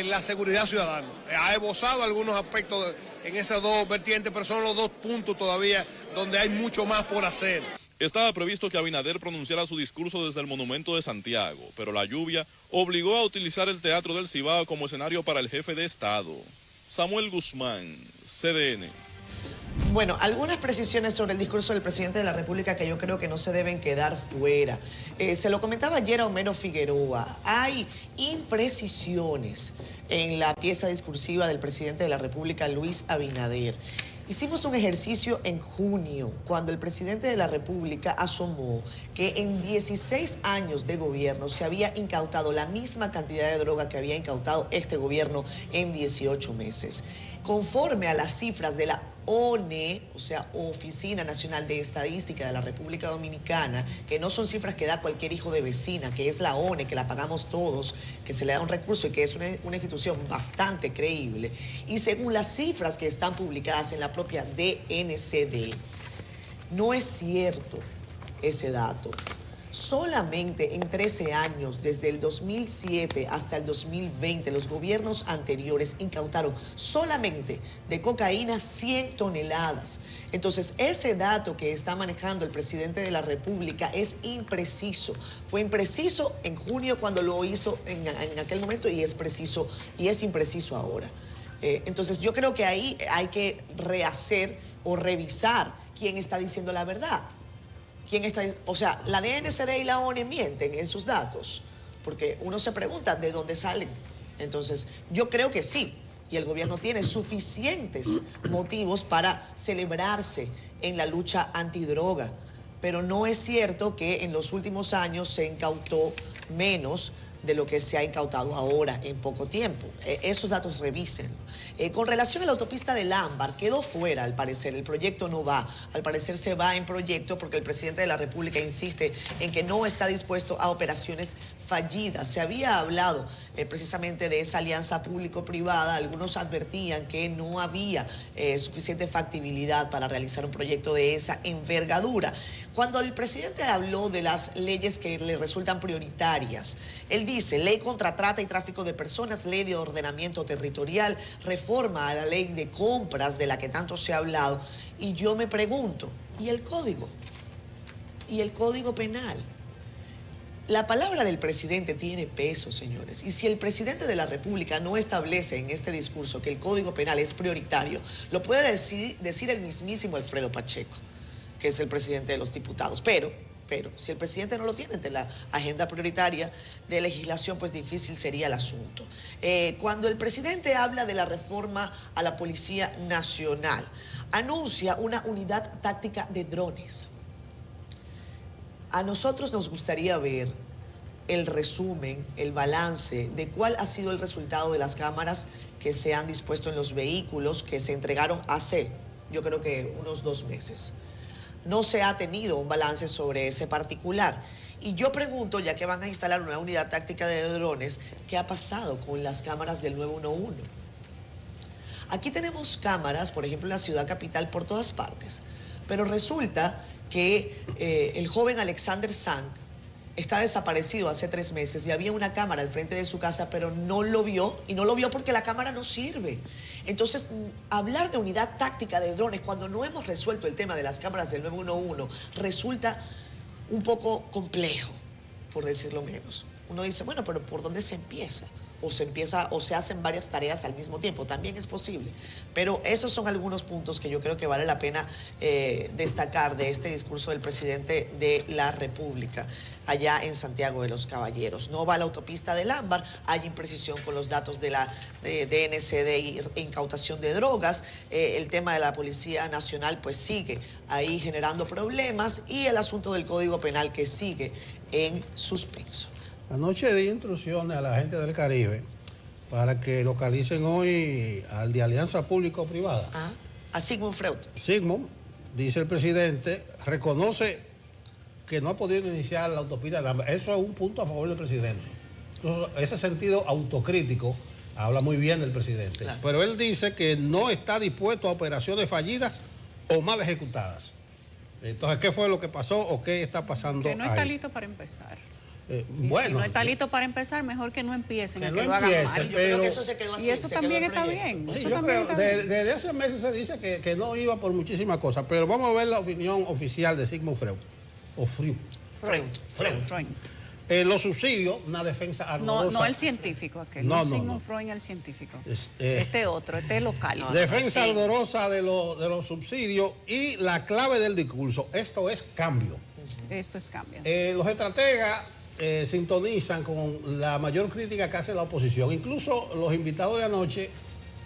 la seguridad ciudadana. Ha esbozado algunos aspectos en esas dos vertientes, pero son los 2 puntos todavía donde hay mucho más por hacer. Estaba previsto que Abinader pronunciara su discurso desde el Monumento de Santiago, pero la lluvia obligó a utilizar el Teatro del Cibao como escenario para el jefe de Estado. Samuel Guzmán, CDN. Bueno, algunas precisiones sobre el discurso del presidente de la República que yo creo que no se deben quedar fuera. Se lo comentaba ayer a Homero Figueroa. Hay imprecisiones en la pieza discursiva del presidente de la República, Luis Abinader. Hicimos un ejercicio en junio, cuando el presidente de la República asomó que en 16 años de gobierno se había incautado la misma cantidad de droga que había incautado este gobierno en 18 meses. Conforme a las cifras de la ONE, o sea, Oficina Nacional de Estadística de la República Dominicana, que no son cifras que da cualquier hijo de vecina, que es la ONE, que la pagamos todos, que se le da un recurso y que es una institución bastante creíble, y según las cifras que están publicadas en la propia DNCD, no es cierto ese dato. Solamente en 13 años, desde el 2007 hasta el 2020, los gobiernos anteriores incautaron solamente de cocaína 100 toneladas. Entonces, ese dato que está manejando el presidente de la República es impreciso. Fue impreciso en junio cuando lo hizo en aquel momento y es impreciso ahora. Entonces, yo creo que ahí hay que rehacer o revisar quién está diciendo la verdad. O sea, la DNCD y la ONE mienten en sus datos, porque uno se pregunta de dónde salen. Entonces, yo creo que sí, y el gobierno tiene suficientes motivos para celebrarse en la lucha antidroga, pero no es cierto que en los últimos años se incautó menos de lo que se ha incautado ahora en poco tiempo. Esos datos revísenlo. Con relación a la autopista del Ámbar, quedó fuera al parecer, el proyecto no va, al parecer se va en proyecto porque el presidente de la República insiste en que no está dispuesto a operaciones fallidas. Se había hablado precisamente de esa alianza público-privada, algunos advertían que no había suficiente factibilidad para realizar un proyecto de esa envergadura. Cuando el presidente habló de las leyes que le resultan prioritarias, él dice, ley contra trata y tráfico de personas, ley de ordenamiento territorial, reforma a la ley de compras de la que tanto se ha hablado. Y yo me pregunto, ¿y el código? ¿Y el código penal? La palabra del presidente tiene peso, señores. Y si el presidente de la República no establece en este discurso que el código penal es prioritario, lo puede decir el mismísimo Alfredo Pacheco, que es el presidente de los diputados. Pero si el presidente no lo tiene entre la agenda prioritaria de legislación, pues difícil sería el asunto. Cuando el presidente habla de la reforma a la Policía Nacional, anuncia una unidad táctica de drones. A nosotros nos gustaría ver el resumen, el balance de cuál ha sido el resultado de las cámaras que se han dispuesto en los vehículos que se entregaron hace, yo creo que unos 2 meses. No se ha tenido un balance sobre ese particular. Y yo pregunto, ya que van a instalar una unidad táctica de drones, ¿qué ha pasado con las cámaras del 911? Aquí tenemos cámaras, por ejemplo, en la ciudad capital, por todas partes. Pero resulta que el joven Alexander Sang está desaparecido hace 3 meses y había una cámara al frente de su casa, pero no lo vio, y no lo vio porque la cámara no sirve. Entonces, hablar de unidad táctica de drones cuando no hemos resuelto el tema de las cámaras del 911 resulta un poco complejo, por decirlo menos. Uno dice, bueno, pero ¿por dónde se empieza? o se hacen varias tareas al mismo tiempo, también es posible. Pero esos son algunos puntos que yo creo que vale la pena destacar de este discurso del presidente de la República allá en Santiago de los Caballeros. No va a la autopista del Ámbar, hay imprecisión con los datos de la DNCD y incautación de drogas, el tema de la Policía Nacional pues sigue ahí generando problemas y el asunto del Código Penal que sigue en suspenso. Anoche di instrucciones a la gente del Caribe para que localicen hoy al de Alianza Público-Privada. A Sigmund Freud. Sigmund, dice el presidente, reconoce que no ha podido iniciar la autopista del Ámbar. Eso es un punto a favor del presidente. Entonces, ese sentido autocrítico habla muy bien del presidente. Claro. Pero él dice que no está dispuesto a operaciones fallidas o mal ejecutadas. Entonces, ¿qué fue lo que pasó o qué está pasando ahí? Que no está listo para empezar. Bueno, si no está listo para empezar, mejor que no empiecen, que a no que lo hagan mal. Yo creo que eso se quedó así. Y eso también está bien. Sí, yo creo, desde hace meses se dice que no iba por muchísimas cosas, pero vamos a ver la opinión oficial de Sigmund Freud. O Freud. Los subsidios, una defensa ardorosa. No el científico aquel, no Sigmund Freud el científico. Este otro, este local. Defensa ardorosa de los subsidios y la clave del discurso. Esto es cambio. Esto es cambio. Los estrategas sintonizan con la mayor crítica que hace la oposición. Incluso los invitados de anoche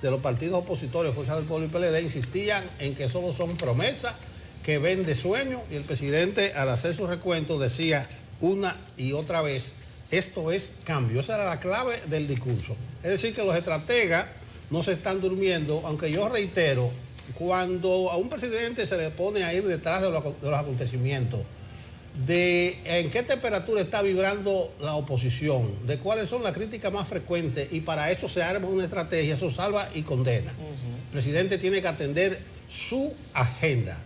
de los partidos opositores, Fuerza del Pueblo y PLD, insistían en que solo son promesas que vende sueños, y el presidente al hacer su recuento decía una y otra vez, esto es cambio. Esa era la clave del discurso. Es decir, que los estrategas no se están durmiendo, aunque yo reitero, cuando a un presidente se le pone a ir detrás de los acontecimientos, de en qué temperatura está vibrando la oposición, de cuáles son las críticas más frecuentes, y para eso se arma una estrategia, eso salva y condena. El presidente tiene que atender su agenda.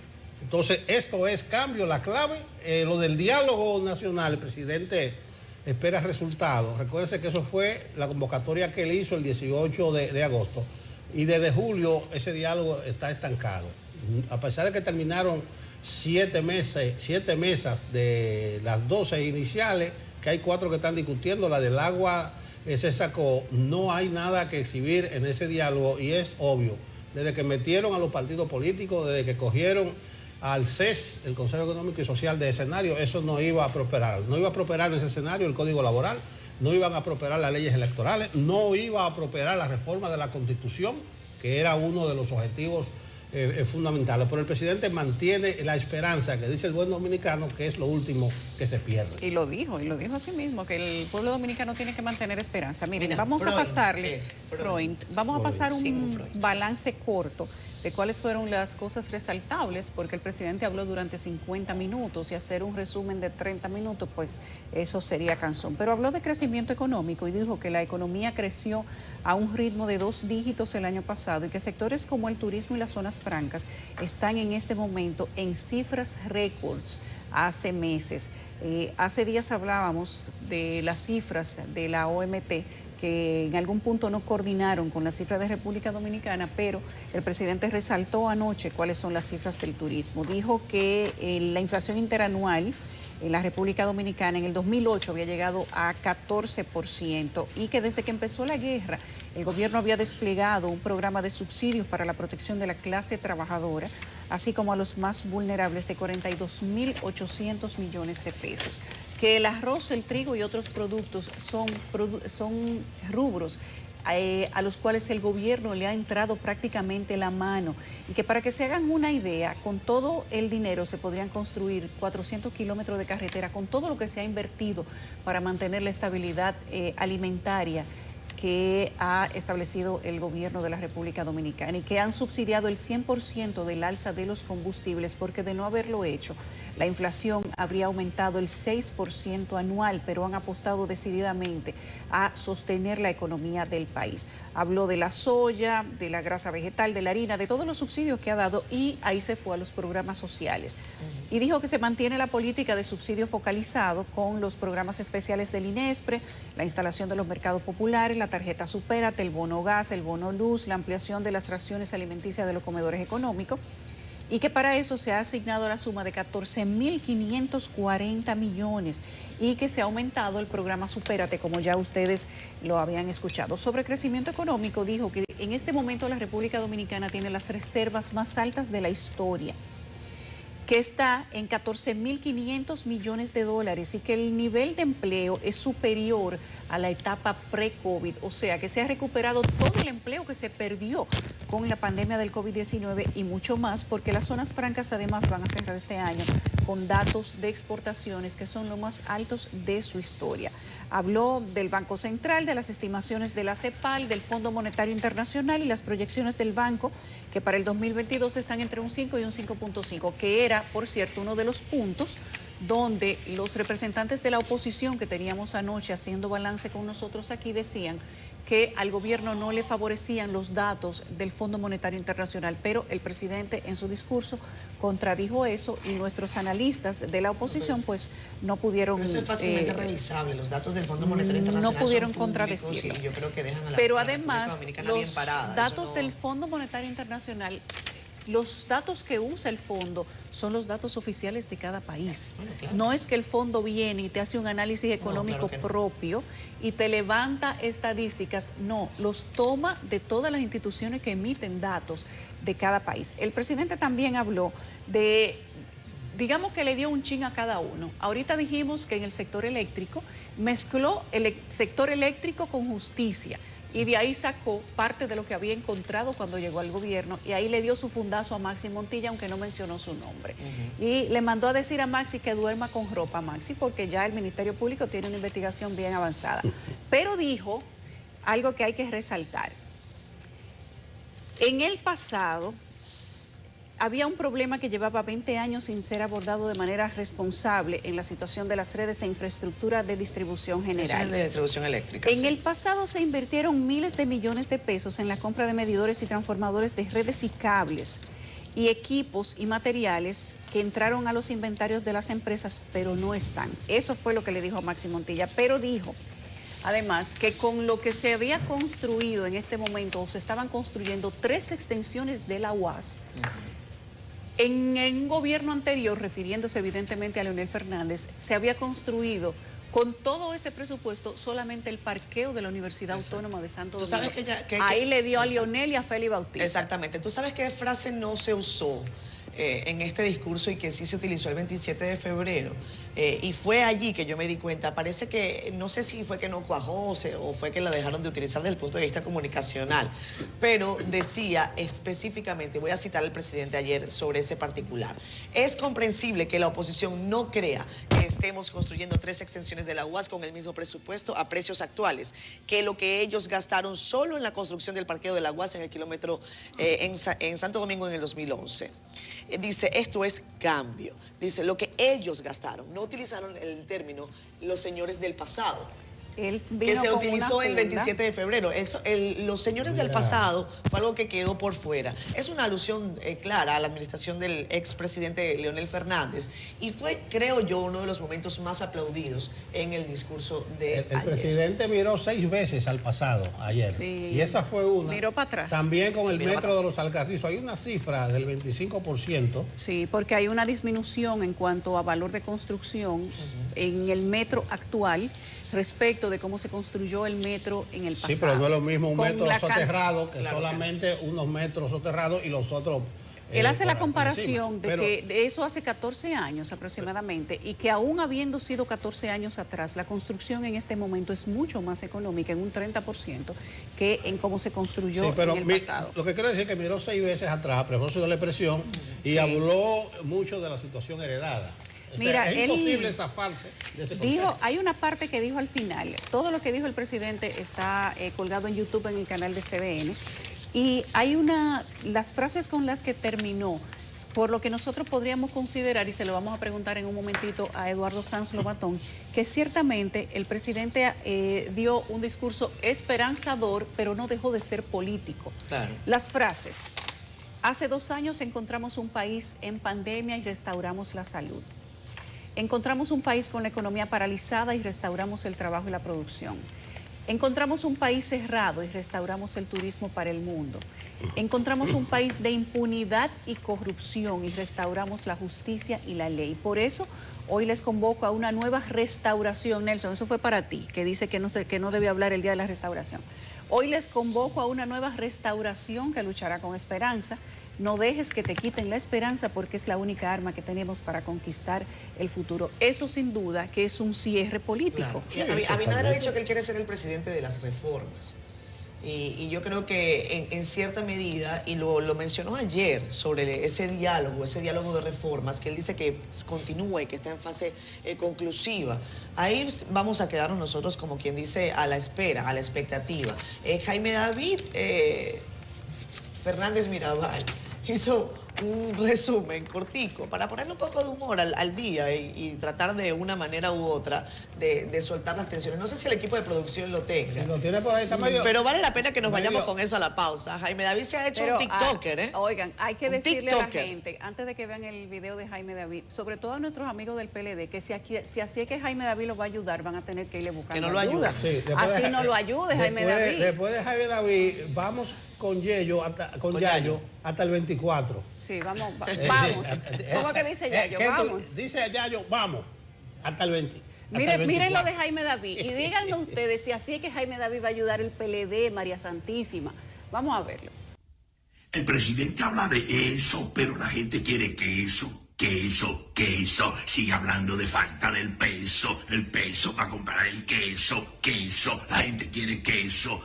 Entonces, esto es cambio, la clave. Lo del diálogo nacional, el presidente espera resultados. Recuérdense que eso fue la convocatoria que él hizo el 18 de agosto. Y desde julio ese diálogo está estancado. A pesar de que terminaron 7 mesas de las 12 iniciales, que hay 4 que están discutiendo, la del agua se sacó, no hay nada que exhibir en ese diálogo, y es obvio. Desde que metieron a los partidos políticos, desde que cogieron al CES, el Consejo Económico y Social, de escenario, eso no iba a prosperar. No iba a prosperar en ese escenario el Código Laboral, no iban a prosperar las leyes electorales, no iba a prosperar la reforma de la Constitución, que era uno de los objetivos fundamentales. Pero el presidente mantiene la esperanza, que dice el buen dominicano, que es lo último que se pierde. Y lo dijo así mismo, que el pueblo dominicano tiene que mantener esperanza. Miren, vamos a pasarle, vamos a pasar un balance corto de cuáles fueron las cosas resaltables, porque el presidente habló durante 50 minutos y hacer un resumen de 30 minutos, pues eso sería cansón. Pero habló de crecimiento económico y dijo que la economía creció a un ritmo de 2 dígitos el año pasado y que sectores como el turismo y las zonas francas están en este momento en cifras récords hace meses. Hace días hablábamos de las cifras de la OMT, que en algún punto no coordinaron con las cifras de República Dominicana, pero el presidente resaltó anoche cuáles son las cifras del turismo. Dijo que la inflación interanual en la República Dominicana en el 2008 había llegado a 14% y que desde que empezó la guerra el gobierno había desplegado un programa de subsidios para la protección de la clase trabajadora, así como a los más vulnerables, de 42.800 millones de pesos. Que el arroz, el trigo y otros productos son rubros a los cuales el gobierno le ha entrado prácticamente la mano, y que, para que se hagan una idea, con todo el dinero se podrían construir 400 kilómetros de carretera, con todo lo que se ha invertido para mantener la estabilidad alimentaria que ha establecido el gobierno de la República Dominicana, y que han subsidiado el 100% del alza de los combustibles, porque de no haberlo hecho, la inflación habría aumentado el 6% anual, pero han apostado decididamente a sostener la economía del país. Habló de la soya, de la grasa vegetal, de la harina, de todos los subsidios que ha dado, y ahí se fue a los programas sociales. Y dijo que se mantiene la política de subsidio focalizado con los programas especiales del INESPRE, la instalación de los mercados populares, la tarjeta Supérate, el bono gas, el bono luz, la ampliación de las raciones alimenticias de los comedores económicos. y que para eso se ha asignado la suma de 14.540 millones y que se ha aumentado el programa Supérate, como ya ustedes lo habían escuchado. Sobre crecimiento económico, dijo que en este momento la República Dominicana tiene las reservas más altas de la historia, que está en 14.500 millones de dólares y que el nivel de empleo es superior a la etapa pre-COVID, o sea que se ha recuperado todo el empleo que se perdió con la pandemia del COVID-19 y mucho más, porque las zonas francas además van a cerrar este año con datos de exportaciones que son los más altos de su historia. Habló del Banco Central, de las estimaciones de la CEPAL, del Fondo Monetario Internacional y las proyecciones del banco, que para el 2022 están entre un 5 y un 5.5, que era, por cierto, uno de los puntos donde los representantes de la oposición que teníamos anoche haciendo balance con nosotros aquí decían que al gobierno no le favorecían los datos del Fondo Monetario Internacional, pero el presidente en su discurso contradijo eso y nuestros analistas de la oposición pues no pudieron... Pero eso es fácilmente revisable, los datos del Fondo Monetario Internacional no pudieron son públicos contradecirlo. y yo creo que dejan a la, pero a la además, República Dominicana bien parada. Los datos del Fondo Monetario Internacional, los datos que usa el fondo son los datos oficiales de cada país. Bueno, claro. No es que el fondo viene y te hace un análisis económico propio y te levanta estadísticas. No, los toma de todas las instituciones que emiten datos de cada país. El presidente también habló de, digamos que le dio un chin a cada uno. Ahorita dijimos que en el sector eléctrico mezcló el sector eléctrico con justicia. Y de ahí sacó parte de lo que había encontrado cuando llegó al gobierno y ahí le dio su fundazo a Maxi Montilla, aunque no mencionó su nombre. Y le mandó a decir a Maxi que duerma con ropa, Maxi, porque ya el Ministerio Público tiene una investigación bien avanzada. Pero dijo algo que hay que resaltar. En el pasado había un problema que llevaba 20 años sin ser abordado de manera responsable en la situación de las redes e infraestructura de distribución general. Eso es de distribución eléctrica. En el pasado se invirtieron miles de millones de pesos en la compra de medidores y transformadores de redes y cables y equipos y materiales que entraron a los inventarios de las empresas, pero no están. Eso fue lo que le dijo a Maxi Montilla, pero dijo además que con lo que se había construido en este momento, o se estaban construyendo 3 extensiones de la UAS, en un gobierno anterior, refiriéndose evidentemente a Leonel Fernández, se había construido con todo ese presupuesto solamente el parqueo de la Universidad Autónoma de Santo Domingo. Ahí le dio a Leonel y a Félix Bautista. Exactamente. ¿Tú sabes qué frase no se usó en este discurso y que sí se utilizó el 27 de febrero? Y fue allí que yo me di cuenta, parece que, no sé si fue que no cuajó o fue que la dejaron de utilizar desde el punto de vista comunicacional, pero decía específicamente, voy a citar al presidente ayer sobre ese particular: es comprensible que la oposición no crea que estemos construyendo 3 extensiones de la UAS con el mismo presupuesto a precios actuales, que lo que ellos gastaron solo en la construcción del parqueo de la UAS en el kilómetro en Santo Domingo en el 2011. Dice, esto es cambio. Dice, lo que ellos gastaron. No utilizaron el término los señores del pasado, que se utilizó el 27 de febrero. Eso, los señores del pasado fue algo que quedó por fuera. Es una alusión clara a la administración del expresidente Leonel Fernández y fue, creo yo, uno de los momentos más aplaudidos en el discurso de el presidente miró 6 veces al pasado ayer. Sí. Y esa fue una. Miró para atrás. También con el metro de los Alcarrizos. Hay una cifra del 25%. Sí, porque hay una disminución en cuanto a valor de construcción en el metro actual respecto de cómo se construyó el metro en el pasado. Sí, pero no es lo mismo un metro soterrado que solamente unos metros soterrados y los otros... Él hace la comparación de que de eso hace 14 años aproximadamente y que aún habiendo sido 14 años atrás, la construcción en este momento es mucho más económica, en un 30%, que en cómo se construyó en el pasado. Lo que quiero decir es que miró 6 veces atrás, a propósito de la presión, y habló mucho de la situación heredada. Mira, es imposible zafarse de ese dijo, hay una parte que dijo al final, todo lo que dijo el presidente está colgado en YouTube en el canal de CDN, y hay las frases con las que terminó, por lo que nosotros podríamos considerar, y se lo vamos a preguntar en un momentito a Eduardo Sanz Lobatón, que ciertamente el presidente dio un discurso esperanzador, pero no dejó de ser político. Claro. Las frases: hace 2 años encontramos un país en pandemia y restauramos la salud. Encontramos un país con la economía paralizada y restauramos el trabajo y la producción. Encontramos un país cerrado y restauramos el turismo para el mundo. Encontramos un país de impunidad y corrupción y restauramos la justicia y la ley. Por eso, hoy les convoco a una nueva restauración. Nelson, eso fue para ti, que dice que no debe hablar el día de la restauración. Hoy les convoco a una nueva restauración que luchará con esperanza. No dejes que te quiten la esperanza porque es la única arma que tenemos para conquistar el futuro. Eso sin duda que es un cierre político. Claro. Abinader ha dicho que él quiere ser el presidente de las reformas. Y yo creo que en cierta medida, y lo mencionó ayer sobre ese diálogo de reformas, que él dice que continúa y que está en fase conclusiva. Ahí vamos a quedarnos nosotros, como quien dice, a la espera, a la expectativa. Jaime David Fernández Mirabal hizo un resumen cortico para ponerle un poco de humor al día y tratar de una manera u otra de soltar las tensiones. No sé si el equipo de producción lo tenga. Si lo tiene por ahí, está medio, pero vale la pena que nos vayamos con eso a la pausa. Jaime David se ha hecho un TikToker, ¿eh? Oigan, hay que decirle a la gente, antes de que vean el video de Jaime David, sobre todo a nuestros amigos del PLD, que si así es que Jaime David los va a ayudar, van a tener que irle buscando que no lo ayuda. Sí, así no lo ayude Jaime David. Después de Jaime David, vamos con Yayo hasta el 24. Sí, vamos. ¿Cómo que dice Yayo? Vamos. Dice Yayo, vamos, hasta el 20. Miren lo de Jaime David y díganme ustedes si así es que Jaime David va a ayudar el PLD, María Santísima. Vamos a verlo. El presidente habla de eso, pero la gente quiere queso. Sigue hablando de falta del peso, el peso para comprar el queso, la gente quiere queso.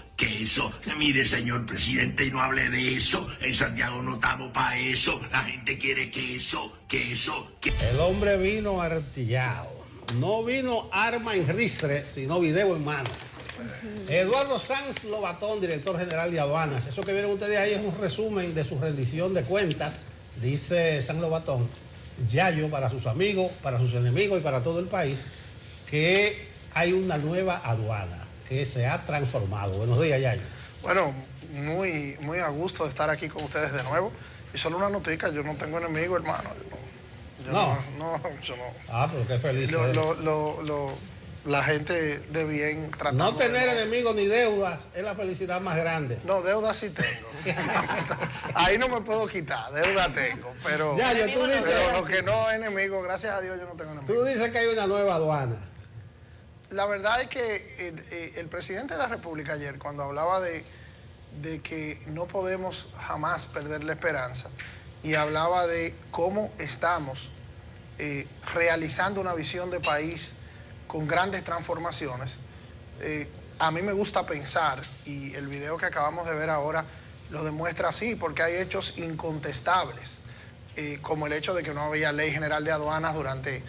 Mire, señor presidente, y no hable de eso, en Santiago no estamos para eso, la gente quiere queso. El hombre vino artillado, no vino arma en ristre, sino video en mano. Eduardo Sanz Lobatón, director general de aduanas. Eso que vieron ustedes ahí es un resumen de su rendición de cuentas, dice Sanz Lobatón. Yayo para sus amigos, para sus enemigos y para todo el país, que hay una nueva aduana que se ha transformado. Buenos días, Yayo. Bueno, muy a gusto de estar aquí con ustedes de nuevo. Y solo una notica, yo no tengo enemigo, hermano. Yo no. Ah, pero qué feliz. La gente de bien tratando. No tener enemigos ni deudas es la felicidad más grande. No, deudas sí tengo. Ahí no me puedo quitar, deuda tengo. Pero, tú dices, pero lo que no es enemigo, gracias a Dios yo no tengo enemigo. Tú dices que hay una nueva aduana. La verdad es que el presidente de la República ayer, cuando hablaba de que no podemos jamás perder la esperanza, y hablaba de cómo estamos realizando una visión de país con grandes transformaciones, a mí me gusta pensar, y el video que acabamos de ver ahora lo demuestra así, porque hay hechos incontestables, como el hecho de que no había ley general de aduanas durante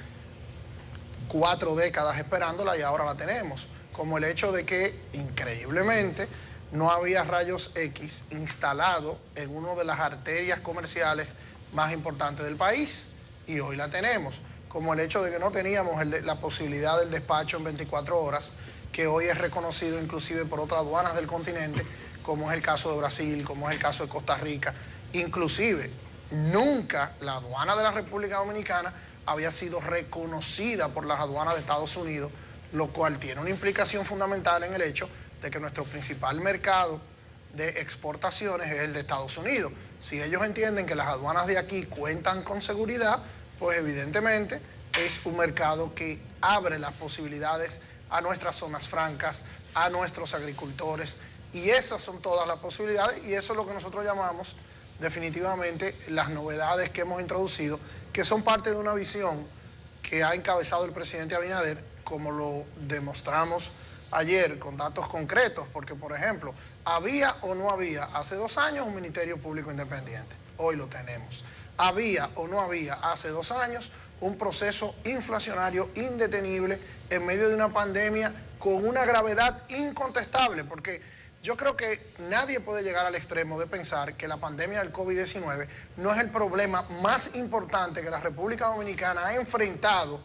4 décadas esperándola y ahora la tenemos, como el hecho de que, increíblemente, no había rayos X instalado en una de las arterias comerciales más importantes del país y hoy la tenemos, como el hecho de que no teníamos la posibilidad del despacho en 24 horas, que hoy es reconocido inclusive por otras aduanas del continente, como es el caso de Brasil, como es el caso de Costa Rica. Inclusive, nunca la aduana de la República Dominicana había sido reconocida por las aduanas de Estados Unidos, lo cual tiene una implicación fundamental en el hecho de que nuestro principal mercado de exportaciones es el de Estados Unidos. Si ellos entienden que las aduanas de aquí cuentan con seguridad, pues evidentemente es un mercado que abre las posibilidades a nuestras zonas francas, a nuestros agricultores, y esas son todas las posibilidades, y eso es lo que nosotros llamamos definitivamente las novedades que hemos introducido, que son parte de una visión que ha encabezado el presidente Abinader, como lo demostramos ayer con datos concretos, porque por ejemplo, ¿había o no había hace 2 años un Ministerio Público Independiente? Hoy lo tenemos. ¿Había o no había hace 2 años un proceso inflacionario indetenible en medio de una pandemia con una gravedad incontestable? Porque yo creo que nadie puede llegar al extremo de pensar que la pandemia del COVID-19 no es el problema más importante que la República Dominicana ha enfrentado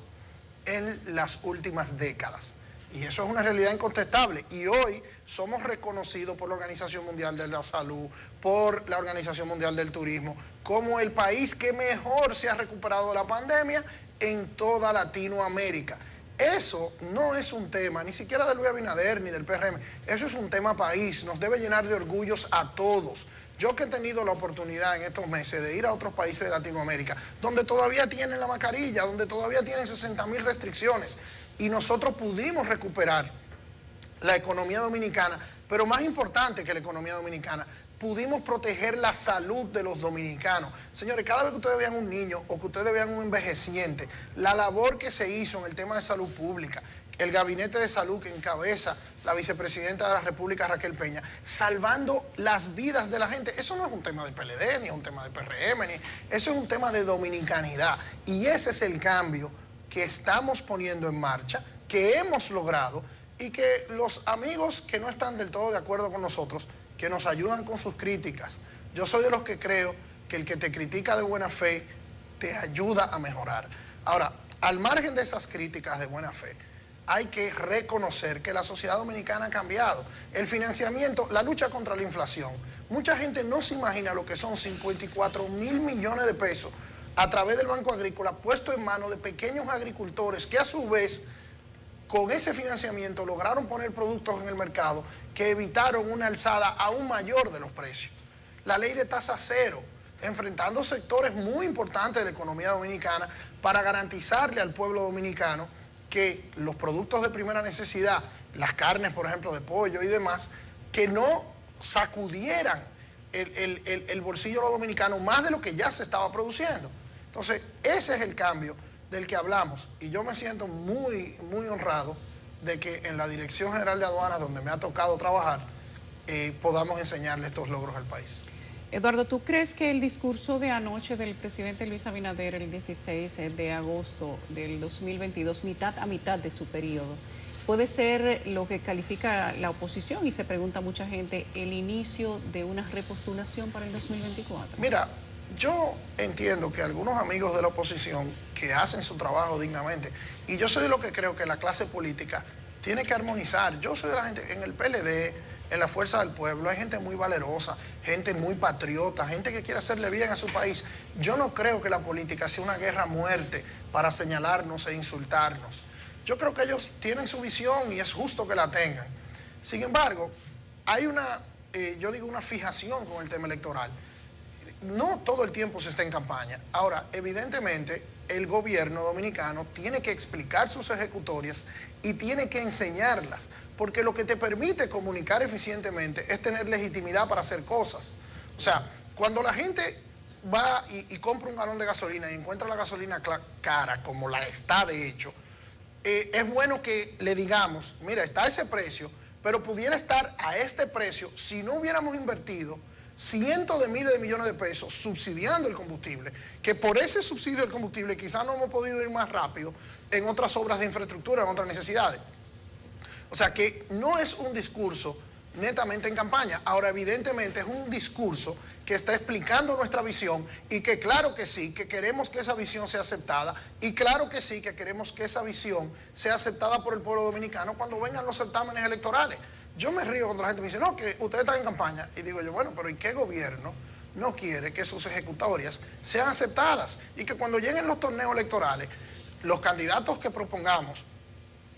en las últimas décadas. Y eso es una realidad incontestable. Y hoy somos reconocidos por la Organización Mundial de la Salud, por la Organización Mundial del Turismo, como el país que mejor se ha recuperado de la pandemia en toda Latinoamérica. Eso no es un tema, ni siquiera de Luis Abinader ni del PRM, eso es un tema país, nos debe llenar de orgullos a todos. Yo que he tenido la oportunidad en estos meses de ir a otros países de Latinoamérica, donde todavía tienen la mascarilla, donde todavía tienen 60.000 restricciones, y nosotros pudimos recuperar la economía dominicana, pero más importante que la economía dominicana, pudimos proteger la salud de los dominicanos. Señores, cada vez que ustedes vean un niño o que ustedes vean un envejeciente, la labor que se hizo en el tema de salud pública, el gabinete de salud que encabeza la vicepresidenta de la República, Raquel Peña, salvando las vidas de la gente, eso no es un tema de PLD, ni es un tema de PRM, eso es un tema de dominicanidad. Y ese es el cambio que estamos poniendo en marcha, que hemos logrado, y que los amigos que no están del todo de acuerdo con nosotros, que nos ayudan con sus críticas. Yo soy de los que creo que el que te critica de buena fe te ayuda a mejorar. Ahora, al margen de esas críticas de buena fe, hay que reconocer que la sociedad dominicana ha cambiado. El financiamiento, la lucha contra la inflación. Mucha gente no se imagina lo que son 54.000 millones de pesos a través del Banco Agrícola puesto en manos de pequeños agricultores que a su vez con ese financiamiento lograron poner productos en el mercado que evitaron una alzada aún mayor de los precios. La ley de tasa cero, enfrentando sectores muy importantes de la economía dominicana para garantizarle al pueblo dominicano que los productos de primera necesidad, las carnes, por ejemplo, de pollo y demás, que no sacudieran el bolsillo de los dominicanos más de lo que ya se estaba produciendo. Entonces, ese es el cambio del que hablamos, y yo me siento muy honrado de que en la Dirección General de Aduanas, donde me ha tocado trabajar, podamos enseñarle estos logros al país. Eduardo, ¿tú crees que el discurso de anoche del presidente Luis Abinader, el 16 de agosto del 2022, mitad a mitad de su periodo, puede ser lo que califica la oposición, y se pregunta mucha gente, el inicio de una repostulación para el 2024? Mira, yo entiendo que algunos amigos de la oposición que hacen su trabajo dignamente, y yo soy de lo que creo que la clase política tiene que armonizar. Yo soy de la gente, en el PLD, en la Fuerza del Pueblo, hay gente muy valerosa, gente muy patriota, gente que quiere hacerle bien a su país. Yo no creo que la política sea una guerra a muerte para señalarnos e insultarnos. Yo creo que ellos tienen su visión y es justo que la tengan. Sin embargo, hay una fijación con el tema electoral. No todo el tiempo se está en campaña. Ahora, evidentemente, el gobierno dominicano tiene que explicar sus ejecutorias y tiene que enseñarlas, porque lo que te permite comunicar eficientemente es tener legitimidad para hacer cosas. O sea, cuando la gente va y compra un galón de gasolina y encuentra la gasolina cara, como la está de hecho, es bueno que le digamos, mira, está a ese precio, pero pudiera estar a este precio si no hubiéramos invertido cientos de miles de millones de pesos subsidiando el combustible, que por ese subsidio del combustible quizás no hemos podido ir más rápido en otras obras de infraestructura, en otras necesidades. O sea que no es un discurso netamente en campaña. Ahora, evidentemente es un discurso que está explicando nuestra visión, y que claro que sí, que queremos que esa visión sea aceptada, y claro que sí, que queremos que esa visión sea aceptada por el pueblo dominicano cuando vengan los certámenes electorales. Yo me río cuando la gente me dice, no, que ustedes están en campaña. Y digo yo, bueno, pero ¿y qué gobierno no quiere que sus ejecutorias sean aceptadas? Y que cuando lleguen los torneos electorales, los candidatos que propongamos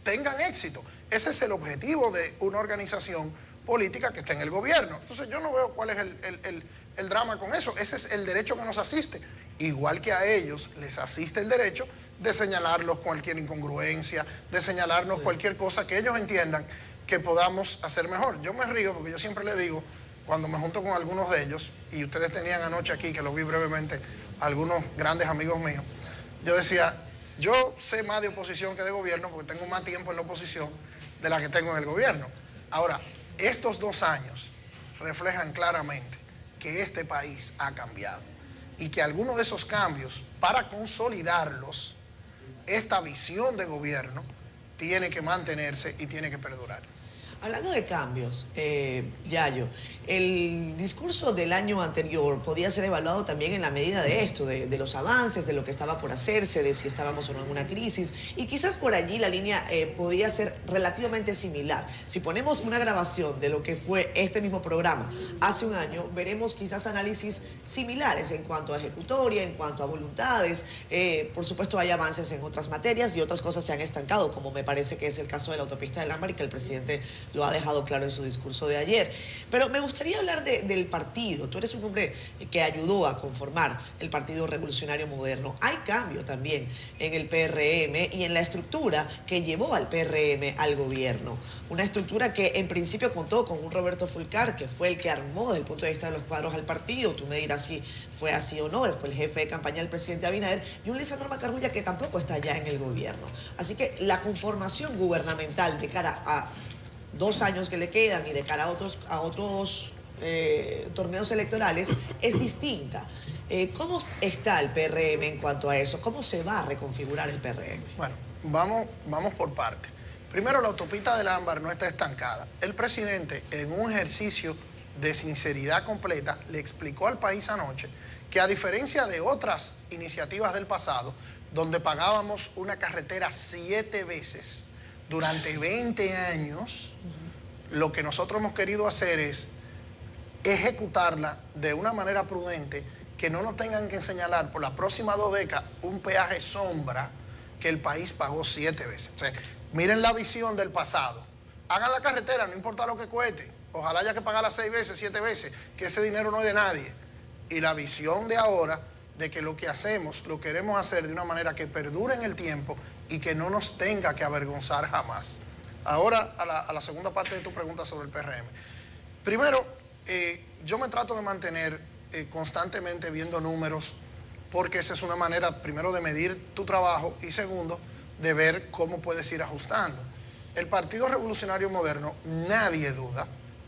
tengan éxito. Ese es el objetivo de una organización política que está en el gobierno. Entonces yo no veo cuál es el drama con eso. Ese es el derecho que nos asiste. Igual que a ellos les asiste el derecho de señalarlos cualquier incongruencia, de señalarnos cualquier cosa que ellos entiendan que podamos hacer mejor. Yo me río porque yo siempre le digo, cuando me junto con algunos de ellos, y ustedes tenían anoche aquí, que lo vi brevemente, algunos grandes amigos míos, yo decía, yo sé más de oposición que de gobierno porque tengo más tiempo en la oposición de la que tengo en el gobierno. Ahora, estos 2 años reflejan claramente que este país ha cambiado y que algunos de esos cambios, para consolidarlos, esta visión de gobierno tiene que mantenerse y tiene que perdurar. Hablando de cambios, Yayo, el discurso del año anterior podía ser evaluado también en la medida de esto, de los avances, de lo que estaba por hacerse, de si estábamos o no en una crisis, y quizás por allí la línea podía ser relativamente similar. Si ponemos una grabación de lo que fue este mismo programa hace un año, veremos quizás análisis similares en cuanto a ejecutoria, en cuanto a voluntades. Por supuesto hay avances en otras materias y otras cosas se han estancado, como me parece que es el caso de la autopista del Ámbar, y que el presidente lo ha dejado claro en su discurso de ayer. Pero me gustaría hablar del partido. Tú eres un hombre que ayudó a conformar el Partido Revolucionario Moderno. Hay cambio también en el PRM y en la estructura que llevó al PRM al gobierno. Una estructura que en principio contó con un Roberto Fulcar, que fue el que armó desde el punto de vista de los cuadros al partido. Tú me dirás si fue así o no. Él fue el jefe de campaña del presidente Abinader, y un Lisandro Macarrulla que tampoco está ya en el gobierno. Así que la conformación gubernamental de cara a 2 años que le quedan y de cara a otros torneos electorales es distinta. ¿Cómo está el PRM en cuanto a eso? ¿Cómo se va a reconfigurar el PRM? Bueno, vamos por parte. Primero, la autopista del Ámbar no está estancada. El presidente, en un ejercicio de sinceridad completa, le explicó al país anoche que, a diferencia de otras iniciativas del pasado, donde pagábamos una carretera 7 veces durante 20 años, lo que nosotros hemos querido hacer es ejecutarla de una manera prudente, que no nos tengan que señalar por las próximas 2 décadas un peaje sombra que el país pagó 7 veces. O sea, miren la visión del pasado. Hagan la carretera, no importa lo que cueste. Ojalá haya que pagarla 6 veces, 7 veces, que ese dinero no es de nadie. Y la visión de ahora, de que lo que hacemos, lo queremos hacer de una manera que perdure en el tiempo y que no nos tenga que avergonzar jamás. Ahora, a la segunda parte de tu pregunta sobre el PRM. Primero, yo me trato de mantener constantemente viendo números, porque esa es una manera, primero, de medir tu trabajo, y segundo, de ver cómo puedes ir ajustando. El Partido Revolucionario Moderno, nadie duda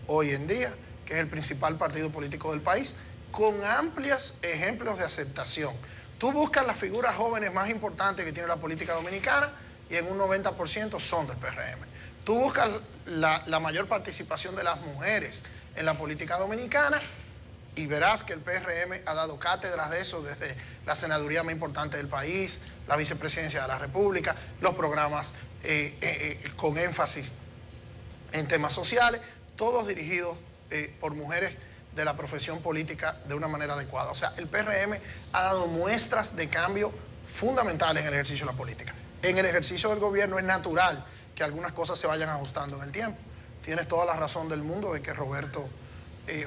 hoy en día que es el principal partido político del país, con amplios ejemplos de aceptación. Tú buscas las figuras jóvenes más importantes que tiene la política dominicana y en un 90% son del PRM. Tú buscas la mayor participación de las mujeres en la política dominicana y verás que el PRM ha dado cátedras de eso, desde la senaduría más importante del país, la vicepresidencia de la República, los programas con énfasis en temas sociales, todos dirigidos por mujeres de la profesión política de una manera adecuada. O sea, el PRM ha dado muestras de cambio fundamentales en el ejercicio de la política. En el ejercicio del gobierno es natural que algunas cosas se vayan ajustando en el tiempo. Tienes toda la razón del mundo de que Roberto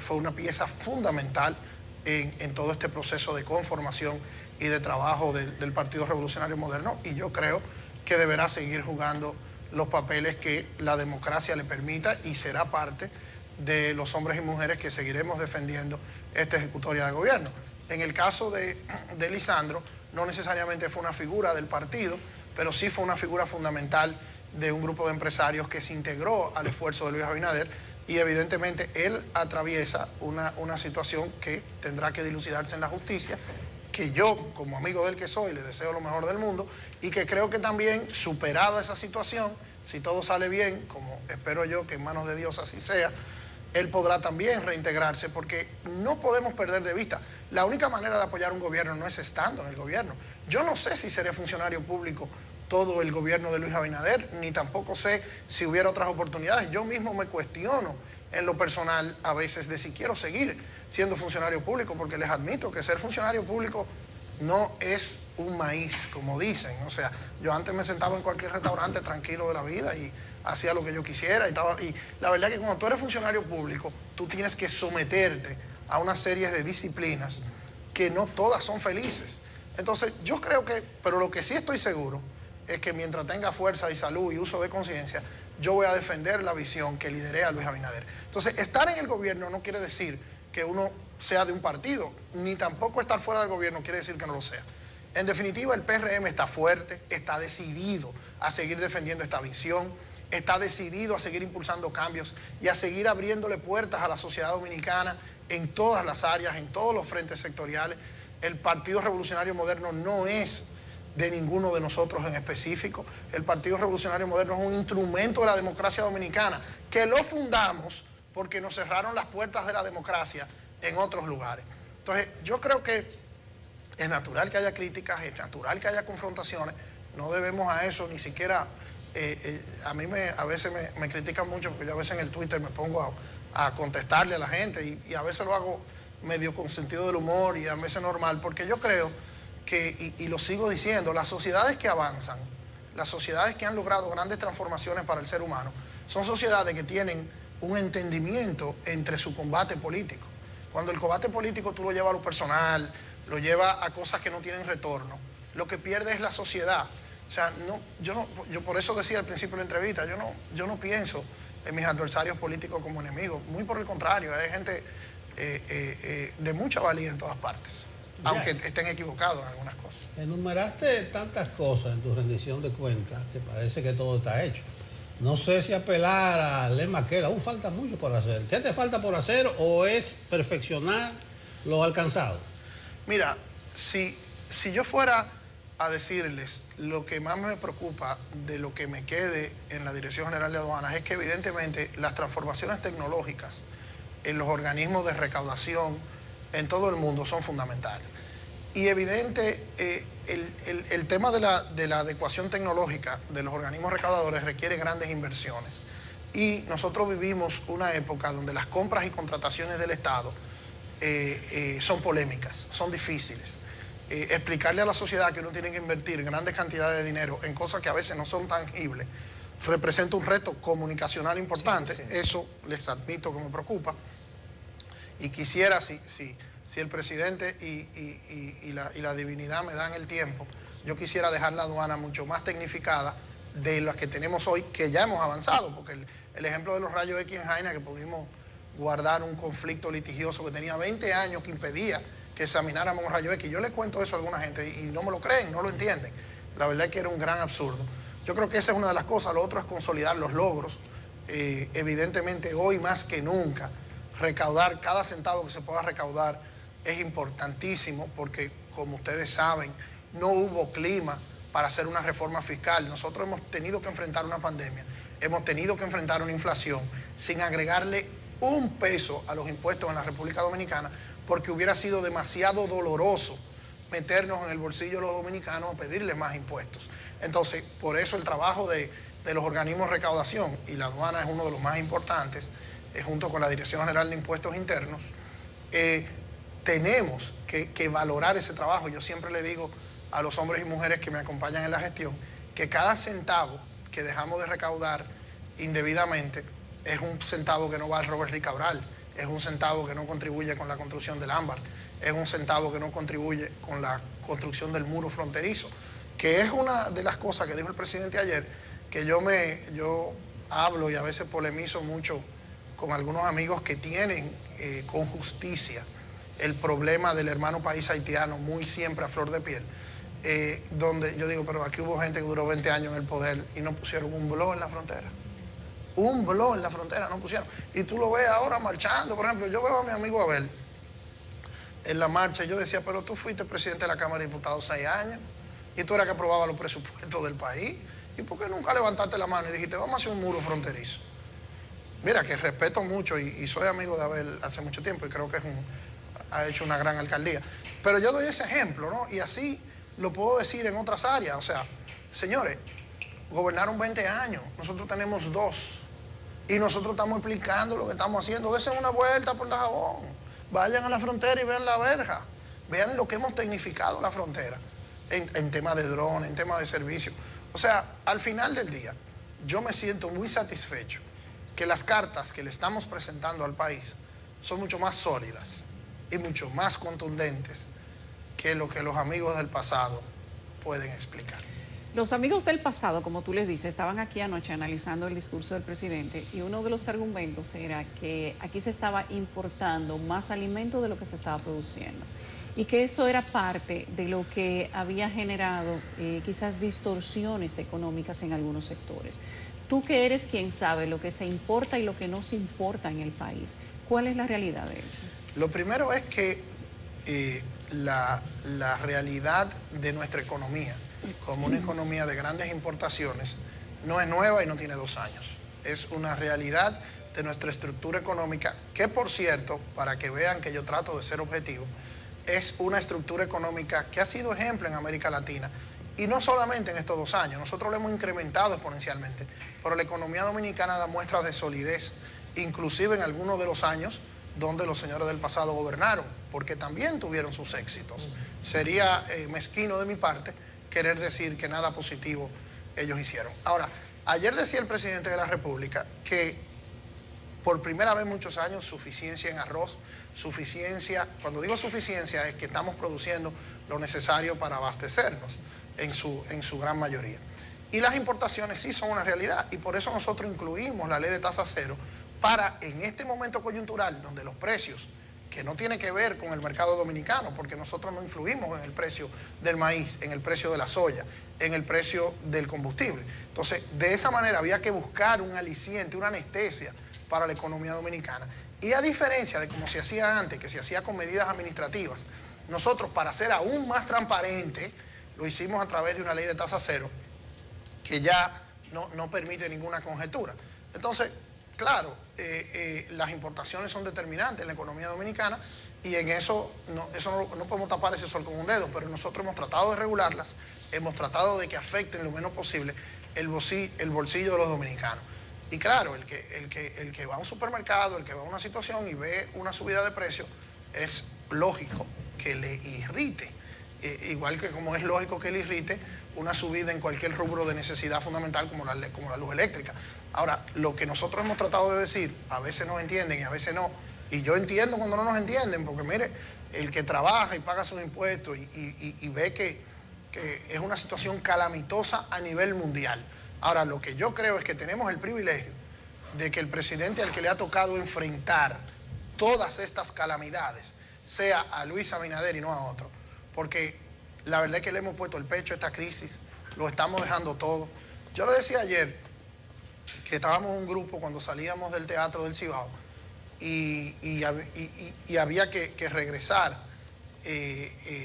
fue una pieza fundamental en todo este proceso de conformación y de trabajo del Partido Revolucionario Moderno, y yo creo que deberá seguir jugando los papeles que la democracia le permita, y será parte de los hombres y mujeres que seguiremos defendiendo esta ejecutoria de gobierno. En el caso de Lisandro, no necesariamente fue una figura del partido, pero sí fue una figura fundamental de un grupo de empresarios que se integró al esfuerzo de Luis Abinader, y evidentemente él atraviesa una situación que tendrá que dilucidarse en la justicia, que yo, como amigo del que soy, le deseo lo mejor del mundo, y que creo que también, superada esa situación, si todo sale bien, como espero yo que en manos de Dios así sea, él podrá también reintegrarse, porque no podemos perder de vista, la única manera de apoyar un gobierno no es estando en el gobierno. Yo no sé si seré funcionario público todo el gobierno de Luis Abinader, ni tampoco sé si hubiera otras oportunidades. Yo mismo me cuestiono en lo personal a veces de si quiero seguir siendo funcionario público, porque les admito que ser funcionario público no es un maíz, como dicen. O sea, yo antes me sentaba en cualquier restaurante tranquilo de la vida y hacía lo que yo quisiera. Y la verdad es que cuando tú eres funcionario público, tú tienes que someterte a una serie de disciplinas que no todas son felices. Entonces, yo creo que, pero lo que sí estoy seguro es que mientras tenga fuerza y salud y uso de conciencia, yo voy a defender la visión que lideré a Luis Abinader. Entonces, estar en el gobierno no quiere decir que uno sea de un partido, ni tampoco estar fuera del gobierno quiere decir que no lo sea. En definitiva, el PRM está fuerte, está decidido a seguir defendiendo esta visión, está decidido a seguir impulsando cambios y a seguir abriéndole puertas a la sociedad dominicana en todas las áreas, en todos los frentes sectoriales. El Partido Revolucionario Moderno no es de ninguno de nosotros en específico. El Partido Revolucionario Moderno es un instrumento de la democracia dominicana, que lo fundamos porque nos cerraron las puertas de la democracia en otros lugares. Entonces, yo creo que es natural que haya críticas, es natural que haya confrontaciones, no debemos a eso ni siquiera... a mí a veces me critican mucho porque yo a veces en el Twitter me pongo a contestarle a la gente y a veces lo hago medio con sentido del humor y a veces normal, porque yo creo que, y lo sigo diciendo, las sociedades que avanzan, las sociedades que han logrado grandes transformaciones para el ser humano, son sociedades que tienen un entendimiento entre su combate político. Cuando el combate político tú lo llevas a lo personal, lo llevas a cosas que no tienen retorno, lo que pierde es la sociedad. O sea, yo por eso decía al principio de la entrevista, yo no pienso en mis adversarios políticos como enemigos, muy por el contrario, hay gente de mucha valía en todas partes, aunque estén equivocados en algunas cosas. Enumeraste tantas cosas en tu rendición de cuentas que parece que todo está hecho. No sé si apelar a lema que aún falta mucho por hacer. ¿Qué te falta por hacer o es perfeccionar lo alcanzado? Mira, si yo fuera a decirles lo que más me preocupa de lo que me quede en la Dirección General de Aduanas es que evidentemente las transformaciones tecnológicas en los organismos de recaudación en todo el mundo son fundamentales. Y evidente, el tema de la adecuación tecnológica de los organismos recaudadores requiere grandes inversiones. Y nosotros vivimos una época donde las compras y contrataciones del Estado son polémicas, son difíciles. Explicarle a la sociedad que uno tiene que invertir grandes cantidades de dinero en cosas que a veces no son tangibles representa un reto comunicacional importante. Sí. Eso les admito que me preocupa. Y quisiera, si el presidente y la divinidad me dan el tiempo, yo quisiera dejar la aduana mucho más tecnificada de las que tenemos hoy, que ya hemos avanzado, porque el ejemplo de los rayos X en Jaina, que pudimos guardar un conflicto litigioso que tenía 20 años que impedía que examináramos un rayo X. Yo le cuento eso a alguna gente y no me lo creen, no lo entienden. La verdad es que era un gran absurdo. Yo creo que esa es una de las cosas. Lo otro es consolidar los logros. Evidentemente, hoy más que nunca, recaudar cada centavo que se pueda recaudar es importantísimo porque, como ustedes saben, no hubo clima para hacer una reforma fiscal. Nosotros hemos tenido que enfrentar una pandemia, hemos tenido que enfrentar una inflación sin agregarle un peso a los impuestos en la República Dominicana, porque hubiera sido demasiado doloroso meternos en el bolsillo de los dominicanos a pedirles más impuestos. Entonces, por eso el trabajo de los organismos de recaudación, y la aduana es uno de los más importantes, junto con la Dirección General de Impuestos Internos, tenemos que valorar ese trabajo. Yo siempre le digo a los hombres y mujeres que me acompañan en la gestión que cada centavo que dejamos de recaudar indebidamente es un centavo que no va al Robert Rick Cabral, es un centavo que no contribuye con la construcción del ámbar, es un centavo que no contribuye con la construcción del muro fronterizo, que es una de las cosas que dijo el presidente ayer, que yo hablo y a veces polemizo mucho con algunos amigos que tienen con justicia el problema del hermano país haitiano muy siempre a flor de piel, donde yo digo, pero aquí hubo gente que duró 20 años en el poder y no pusieron un blog en la frontera. Un blog en la frontera no pusieron. Y tú lo ves ahora marchando. Por ejemplo, yo veo a mi amigo Abel en la marcha y yo decía, pero tú fuiste presidente de la Cámara de Diputados 6 años y tú eras que aprobaba los presupuestos del país. ¿Y por qué nunca levantaste la mano y dijiste, vamos a hacer un muro fronterizo? Mira, que respeto mucho y soy amigo de Abel hace mucho tiempo y creo que ha hecho una gran alcaldía. Pero yo doy ese ejemplo, ¿no? Y así lo puedo decir en otras áreas. O sea, señores, gobernaron 20 años, nosotros tenemos 2. Y nosotros estamos explicando lo que estamos haciendo. Desen una vuelta por Dajabón, vayan a la frontera y vean la verja. Vean lo que hemos tecnificado la frontera en temas de drones, en temas de servicios. O sea, al final del día, yo me siento muy satisfecho que las cartas que le estamos presentando al país son mucho más sólidas y mucho más contundentes que lo que los amigos del pasado pueden explicar. Los amigos del pasado, como tú les dices, estaban aquí anoche analizando el discurso del presidente y uno de los argumentos era que aquí se estaba importando más alimento de lo que se estaba produciendo y que eso era parte de lo que había generado quizás distorsiones económicas en algunos sectores. Tú que eres quien sabe lo que se importa y lo que no se importa en el país, ¿cuál es la realidad de eso? Lo primero es que la realidad de nuestra economía como una economía de grandes importaciones no es nueva y no tiene 2 años. Es una realidad de nuestra estructura económica que, por cierto, para que vean que yo trato de ser objetivo, es una estructura económica que ha sido ejemplo en América Latina y no solamente en estos 2 años. Nosotros lo hemos incrementado exponencialmente, pero la economía dominicana da muestras de solidez, inclusive en algunos de los años donde los señores del pasado gobernaron, porque también tuvieron sus éxitos. Sería mezquino de mi parte querer decir que nada positivo ellos hicieron. Ahora, ayer decía el presidente de la República que por primera vez en muchos años suficiencia en arroz, suficiencia, cuando digo suficiencia es que estamos produciendo lo necesario para abastecernos en su gran mayoría. Y las importaciones sí son una realidad y por eso nosotros incluimos la ley de tasa cero para en este momento coyuntural donde los precios, que no tiene que ver con el mercado dominicano, porque nosotros no influimos en el precio del maíz, en el precio de la soya, en el precio del combustible. Entonces, de esa manera había que buscar un aliciente, una anestesia para la economía dominicana. Y a diferencia de como se hacía antes, que se hacía con medidas administrativas, nosotros para ser aún más transparente, lo hicimos a través de una ley de tasa cero, que ya no permite ninguna conjetura. Entonces, claro, las importaciones son determinantes en la economía dominicana y en eso no podemos tapar ese sol con un dedo, pero nosotros hemos tratado de regularlas, hemos tratado de que afecten lo menos posible el bolsillo de los dominicanos. Y claro, el que va a un supermercado, el que va a una situación y ve una subida de precio, es lógico que le irrite, igual que como es lógico que le irrite una subida en cualquier rubro de necesidad fundamental como la luz eléctrica. Ahora, lo que nosotros hemos tratado de decir, a veces nos entienden y a veces no, y yo entiendo cuando no nos entienden, porque mire, el que trabaja y paga sus impuestos y ve que es una situación calamitosa a nivel mundial. Ahora, lo que yo creo es que tenemos el privilegio de que el presidente al que le ha tocado enfrentar todas estas calamidades sea a Luis Abinader y no a otro, porque la verdad es que le hemos puesto el pecho a esta crisis, lo estamos dejando todo. Yo le decía ayer que estábamos en un grupo cuando salíamos del Teatro del Cibao y había que regresar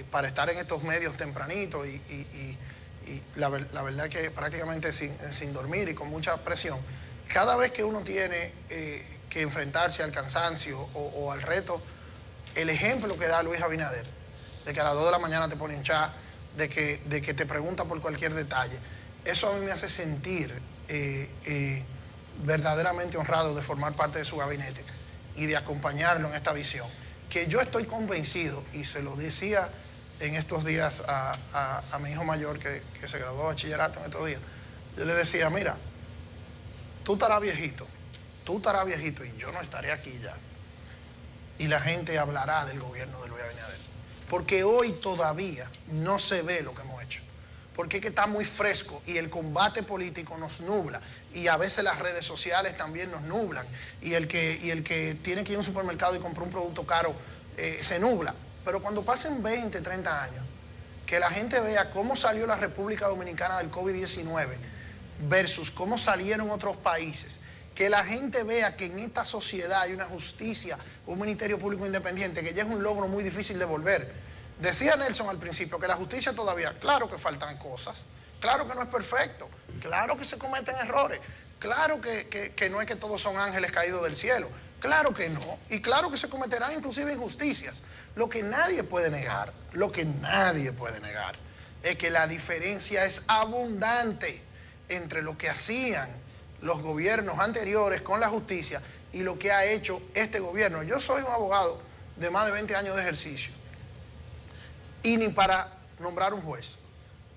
para estar en estos medios tempranito y la verdad que prácticamente sin dormir y con mucha presión. Cada vez que uno tiene que enfrentarse al cansancio o al reto, el ejemplo que da Luis Abinader, de que a las 2 de la mañana te pone en chat, de que te pregunta por cualquier detalle, eso a mí me hace sentir verdaderamente honrado de formar parte de su gabinete y de acompañarlo en esta visión, que yo estoy convencido, y se lo decía en estos días a mi hijo mayor que se graduó de bachillerato en estos días, yo le decía, mira, tú estarás viejito y yo no estaré aquí ya. Y la gente hablará del gobierno de Luis Abinader. Porque hoy todavía no se ve lo que hemos hecho. Porque es que está muy fresco y el combate político nos nubla. Y a veces las redes sociales también nos nublan. Y el que tiene que ir a un supermercado y comprar un producto caro se nubla. Pero cuando pasen 20, 30 años, que la gente vea cómo salió la República Dominicana del COVID-19 versus cómo salieron otros países, que la gente vea que en esta sociedad hay una justicia, un ministerio público independiente, que ya es un logro muy difícil de volver. Decía Nelson al principio que la justicia todavía, claro que faltan cosas, claro que no es perfecto, claro que se cometen errores, claro que no es que todos son ángeles caídos del cielo, claro que no, y claro que se cometerán inclusive injusticias. Lo que nadie puede negar, es que la diferencia es abundante entre lo que hacían los gobiernos anteriores con la justicia y lo que ha hecho este gobierno. Yo soy un abogado de más de 20 años de ejercicio y ni para nombrar un juez,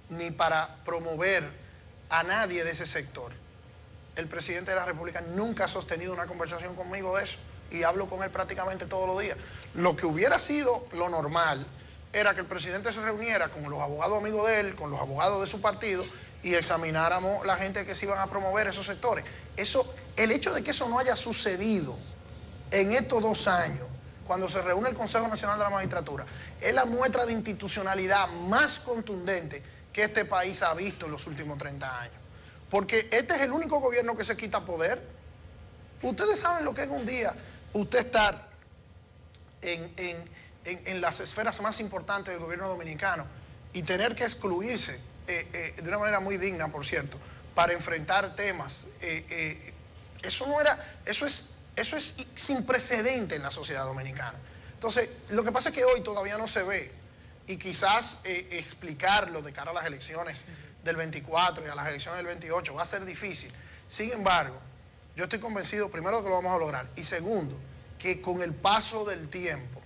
ni para promover a nadie de ese sector, el presidente de la República nunca ha sostenido una conversación conmigo de eso y hablo con él prácticamente todos los días. Lo que hubiera sido lo normal era que el presidente se reuniera con los abogados amigos de él, con los abogados de su partido y examináramos la gente que se iban a promover esos sectores. El hecho de que eso no haya sucedido en estos 2 años, cuando se reúne el Consejo Nacional de la Magistratura, es la muestra de institucionalidad más contundente que este país ha visto en los últimos 30 años. Porque este es el único gobierno que se quita poder. Ustedes saben lo que es un día usted estar en las esferas más importantes del gobierno dominicano y tener que excluirse de una manera muy digna, por cierto, para enfrentar temas. Eso es sin precedente en la sociedad dominicana. Entonces, lo que pasa es que hoy todavía no se ve, y quizás explicarlo de cara a las elecciones del 24 y a las elecciones del 28 va a ser difícil. Sin embargo, yo estoy convencido, primero, de que lo vamos a lograr, y segundo, que con el paso del tiempo,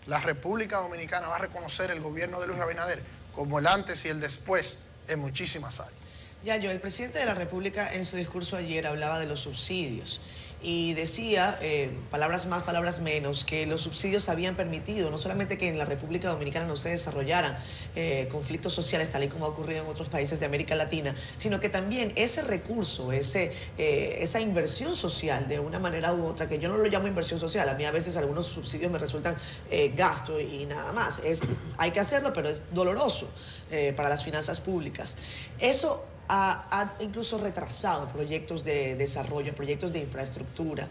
la República Dominicana va a reconocer el gobierno de Luis Abinader como el antes y el después en muchísimas áreas. Yayo, el presidente de la República en su discurso ayer hablaba de los subsidios y decía, palabras más, palabras menos, que los subsidios habían permitido no solamente que en la República Dominicana no se desarrollaran conflictos sociales tal y como ha ocurrido en otros países de América Latina, sino que también ese recurso, esa inversión social de una manera u otra, que yo no lo llamo inversión social, a mí a veces algunos subsidios me resultan gasto y nada más, hay que hacerlo, pero es doloroso para las finanzas públicas. Eso ha incluso retrasado proyectos de desarrollo, proyectos de infraestructura.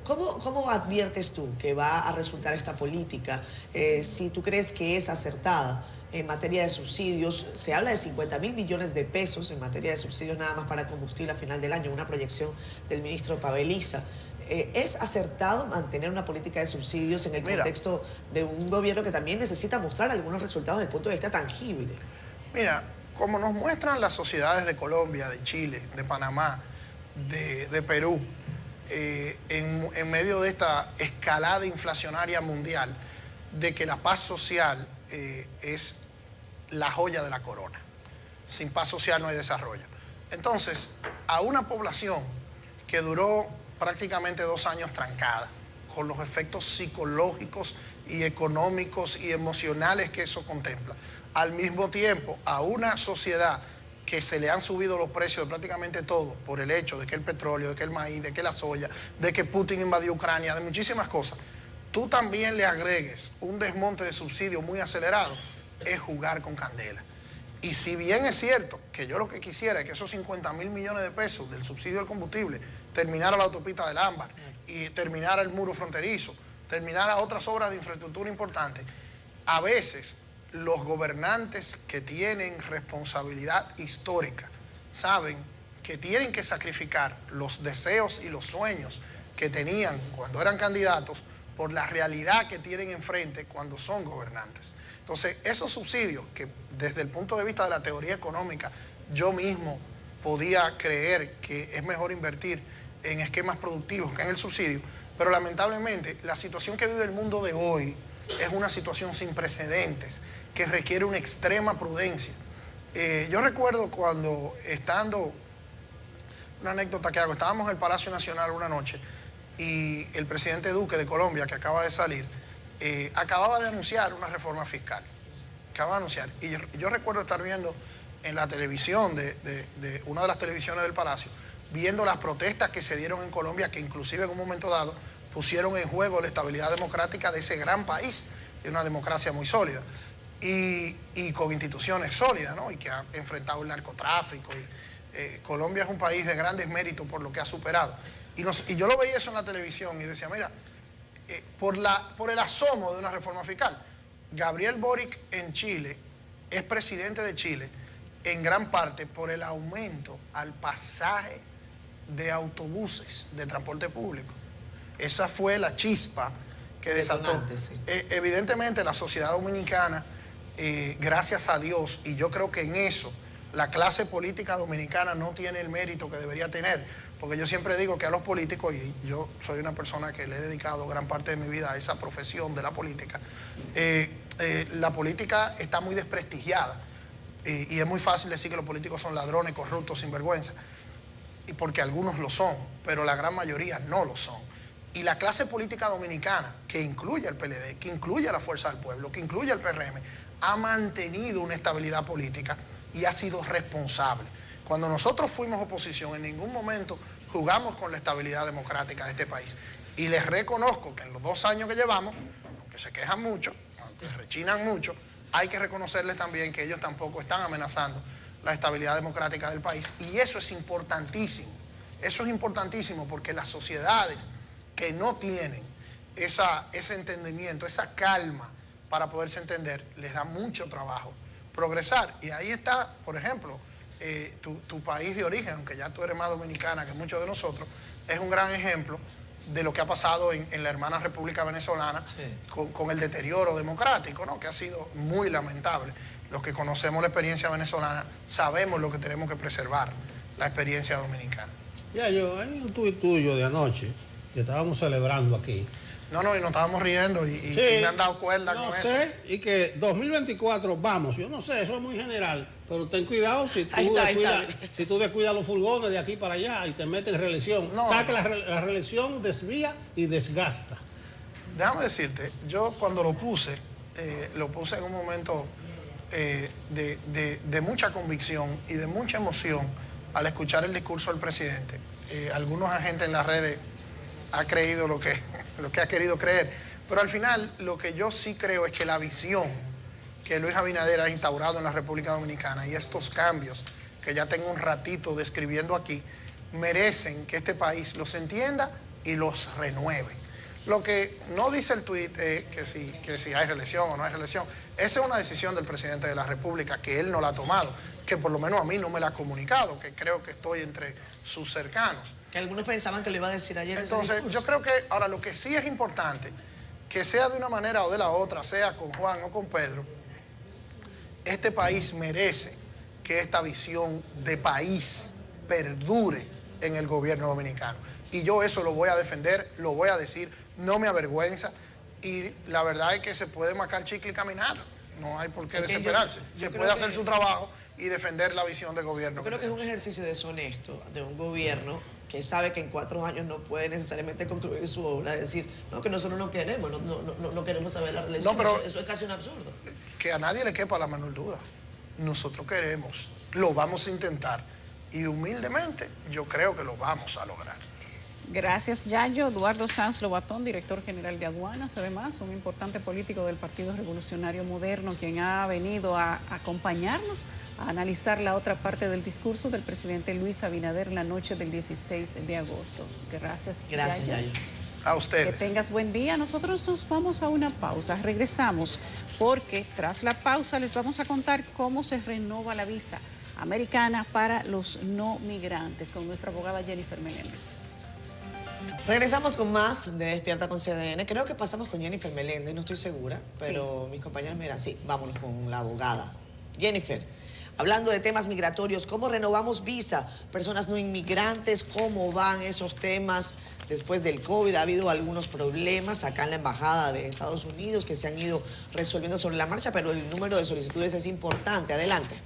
¿Cómo adviertes tú que va a resultar esta política? Si tú crees que es acertada en materia de subsidios, se habla de 50.000 millones de pesos en materia de subsidios nada más para combustible a final del año, una proyección del ministro Paveliza. ¿Es acertado mantener una política de subsidios en el contexto de un gobierno que también necesita mostrar algunos resultados desde el punto de vista tangible? Mira, como nos muestran las sociedades de Colombia, de Chile, de Panamá, de Perú, en medio de esta escalada inflacionaria mundial, de que la paz social es la joya de la corona. Sin paz social no hay desarrollo. Entonces, a una población que duró prácticamente 2 años trancada, con los efectos psicológicos y económicos y emocionales que eso contempla, al mismo tiempo a una sociedad que se le han subido los precios de prácticamente todo por el hecho de que el petróleo, de que el maíz, de que la soya, de que Putin invadió Ucrania, de muchísimas cosas, tú también le agregues un desmonte de subsidios muy acelerado, es jugar con candela. Y si bien es cierto que yo lo que quisiera es que esos 50.000 millones de pesos del subsidio del combustible terminara la autopista del Ámbar y terminara el muro fronterizo, terminara otras obras de infraestructura importantes, a veces los gobernantes que tienen responsabilidad histórica saben que tienen que sacrificar los deseos y los sueños que tenían cuando eran candidatos por la realidad que tienen enfrente cuando son gobernantes. Entonces, esos subsidios que desde el punto de vista de la teoría económica yo mismo podía creer que es mejor invertir en esquemas productivos que en el subsidio, pero lamentablemente la situación que vive el mundo de hoy es una situación sin precedentes que requiere una extrema prudencia. Yo recuerdo cuando una anécdota que hago, estábamos en el Palacio Nacional una noche y el presidente Duque de Colombia, que acaba de salir, acababa de anunciar una reforma fiscal. Acaba de anunciar. Y yo recuerdo estar viendo en la televisión, de una de las televisiones del Palacio, viendo las protestas que se dieron en Colombia, que inclusive en un momento dado pusieron en juego la estabilidad democrática de ese gran país, de una democracia muy sólida, y con instituciones sólidas, ¿no? Y que ha enfrentado el narcotráfico. Colombia es un país de grandes méritos por lo que ha superado. Y yo lo veía eso en la televisión y decía, mira, por el asomo de una reforma fiscal. Gabriel Boric en Chile es presidente de Chile en gran parte por el aumento al pasaje de autobuses de transporte público. Esa fue la chispa que desató. Sí. Evidentemente la sociedad dominicana, gracias a Dios, y yo creo que en eso la clase política dominicana no tiene el mérito que debería tener, porque yo siempre digo que a los políticos, y yo soy una persona que le he dedicado gran parte de mi vida a esa profesión de la política está muy desprestigiada, y es muy fácil decir que los políticos son ladrones, corruptos, sinvergüenza, y porque algunos lo son, pero la gran mayoría no lo son. Y la clase política dominicana, que incluye al PLD, que incluye a la Fuerza del Pueblo, que incluye al PRM, ha mantenido una estabilidad política y ha sido responsable. Cuando nosotros fuimos oposición, en ningún momento jugamos con la estabilidad democrática de este país. Y les reconozco que en los 2 años que llevamos, aunque se quejan mucho, aunque rechinan mucho, hay que reconocerles también que ellos tampoco están amenazando la estabilidad democrática del país. Y eso es importantísimo. Eso es importantísimo porque las sociedades que no tienen ese entendimiento, esa calma para poderse entender, les da mucho trabajo progresar. Y ahí está, por ejemplo, tu país de origen, aunque ya tú eres más dominicana que muchos de nosotros, es un gran ejemplo de lo que ha pasado en la hermana República Venezolana con el deterioro democrático, ¿no? Que ha sido muy lamentable. Los que conocemos la experiencia venezolana sabemos lo que tenemos que preservar, la experiencia dominicana. Ya, hay un tuit tuyo de anoche que estábamos celebrando aquí. No, y nos estábamos riendo y me han dado cuerda con eso. Y que 2024 vamos, yo no sé, eso es muy general, pero ten cuidado si tú descuidas los furgones de aquí para allá y te metes en reelección. Sabes que la reelección desvía y desgasta. Déjame decirte, yo cuando lo puse en un momento de mucha convicción y de mucha emoción al escuchar el discurso del presidente. Algunos agentes en las redes han creído lo que ha querido creer, pero al final lo que yo sí creo es que la visión que Luis Abinader ha instaurado en la República Dominicana y estos cambios que ya tengo un ratito describiendo aquí, merecen que este país los entienda y los renueve. Lo que no dice el tuit es que si hay reelección o no hay reelección. Esa es una decisión del presidente de la República, que él no la ha tomado, que por lo menos a mí no me la ha comunicado, que creo que estoy entre sus cercanos. Que algunos pensaban que lo iba a decir ayer. Entonces, yo creo que ahora lo que sí es importante, que sea de una manera o de la otra, sea con Juan o con Pedro, este país merece que esta visión de país perdure en el gobierno dominicano. Y yo eso lo voy a defender, lo voy a decir, no me avergüenza. Y la verdad es que se puede marcar chicle y caminar. No hay por qué desesperarse. Se puede hacer su trabajo y defender la visión del gobierno. Yo creo que es un ejercicio deshonesto de un gobierno que sabe que en 4 años no puede necesariamente concluir su obra, decir, no, que nosotros no queremos, no queremos saber la reelección. No, pero eso es casi un absurdo. Que a nadie le quepa la menor duda. Nosotros queremos, lo vamos a intentar y humildemente yo creo que lo vamos a lograr. Gracias, Yayo. Eduardo Sanz Lobatón, director general de Aduanas, además un importante político del Partido Revolucionario Moderno, quien ha venido a acompañarnos a analizar la otra parte del discurso del presidente Luis Abinader la noche del 16 de agosto. Gracias, Yayo. A ustedes. Que tengas buen día. Nosotros nos vamos a una pausa. Regresamos porque tras la pausa les vamos a contar cómo se renova la visa americana para los no migrantes con nuestra abogada Jennifer Meléndez. Regresamos con más de Despierta con CDN. Creo que pasamos con Jennifer Meléndez, no estoy segura, pero mis compañeros, mira, sí, vámonos con la abogada. Jennifer, hablando de temas migratorios, ¿cómo renovamos visa? Personas no inmigrantes, ¿cómo van esos temas después del COVID? Ha habido algunos problemas acá en la Embajada de Estados Unidos que se han ido resolviendo sobre la marcha, pero el número de solicitudes es importante. Adelante.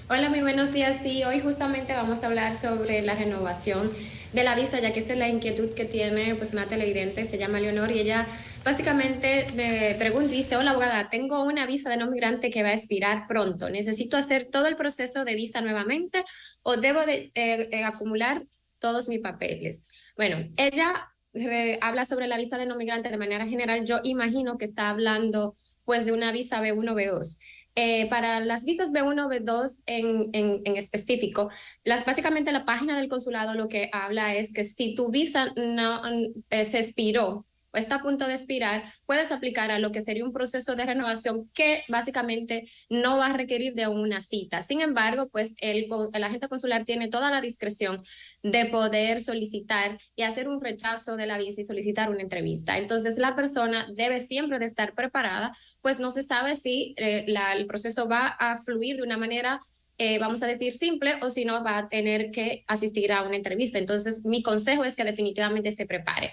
Hola, muy buenos días. Sí, hoy justamente vamos a hablar sobre la renovación de la visa, ya que esta es la inquietud que tiene pues una televidente, se llama Leonor, y ella básicamente me pregunta y dice, hola abogada, tengo una visa de no migrante que va a expirar pronto, ¿necesito hacer todo el proceso de visa nuevamente o debo de acumular todos mis papeles? Bueno, ella habla sobre la visa de no migrante de manera general. Yo imagino que está hablando pues de una visa B1, B2. Para las visas B1, B2 en específico, básicamente la página del consulado lo que habla es que si tu visa no se expiró o está a punto de expirar, puedes aplicar a lo que sería un proceso de renovación que básicamente no va a requerir de una cita. Sin embargo, pues el agente consular tiene toda la discreción de poder solicitar y hacer un rechazo de la visa y solicitar una entrevista. Entonces, la persona debe siempre de estar preparada, pues no se sabe si el proceso va a fluir de una manera vamos a decir simple, o si no va a tener que asistir a una entrevista. Entonces, mi consejo es que definitivamente se prepare.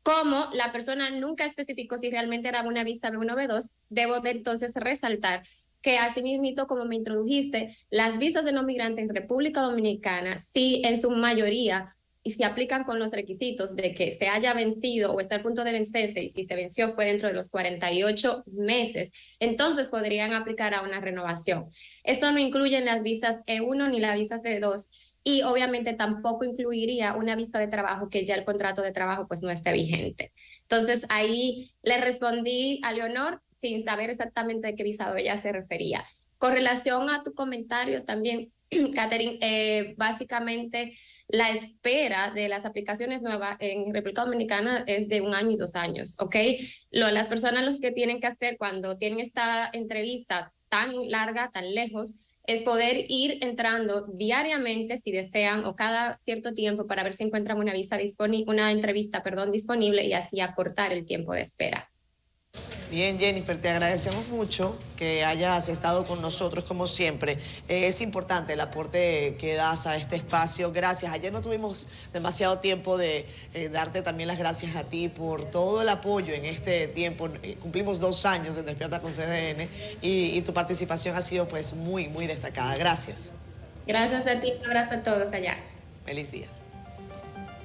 Como la persona nunca especificó si realmente era una visa B1 o B2, debo de entonces resaltar que asimismo, como me introdujiste, las visas de no migrante en República Dominicana, sí en su mayoría, y si aplican con los requisitos de que se haya vencido o está a punto de vencerse, y si se venció fue dentro de los 48 meses, entonces podrían aplicar a una renovación. Esto no incluye las visas E1 ni las visas E2, y obviamente tampoco incluiría una visa de trabajo que ya el contrato de trabajo pues no esté vigente. Entonces ahí le respondí a Leonor sin saber exactamente de qué visado ella se refería. Con relación a tu comentario también, Catherine, básicamente la espera de las aplicaciones nuevas en República Dominicana es de 1 año y 2 años, ¿ok? Las personas los que tienen que hacer cuando tienen esta entrevista tan larga, tan lejos, es poder ir entrando diariamente, si desean, o cada cierto tiempo para ver si encuentran una entrevista disponible y así acortar el tiempo de espera. Bien, Jennifer, te agradecemos mucho que hayas estado con nosotros como siempre. Es importante el aporte que das a este espacio. Gracias. Ayer no tuvimos demasiado tiempo de darte también las gracias a ti por todo el apoyo en este tiempo. Cumplimos 2 años en Despierta con CDN y tu participación ha sido pues muy, muy destacada. Gracias. Gracias a ti. Un abrazo a todos allá. Feliz día.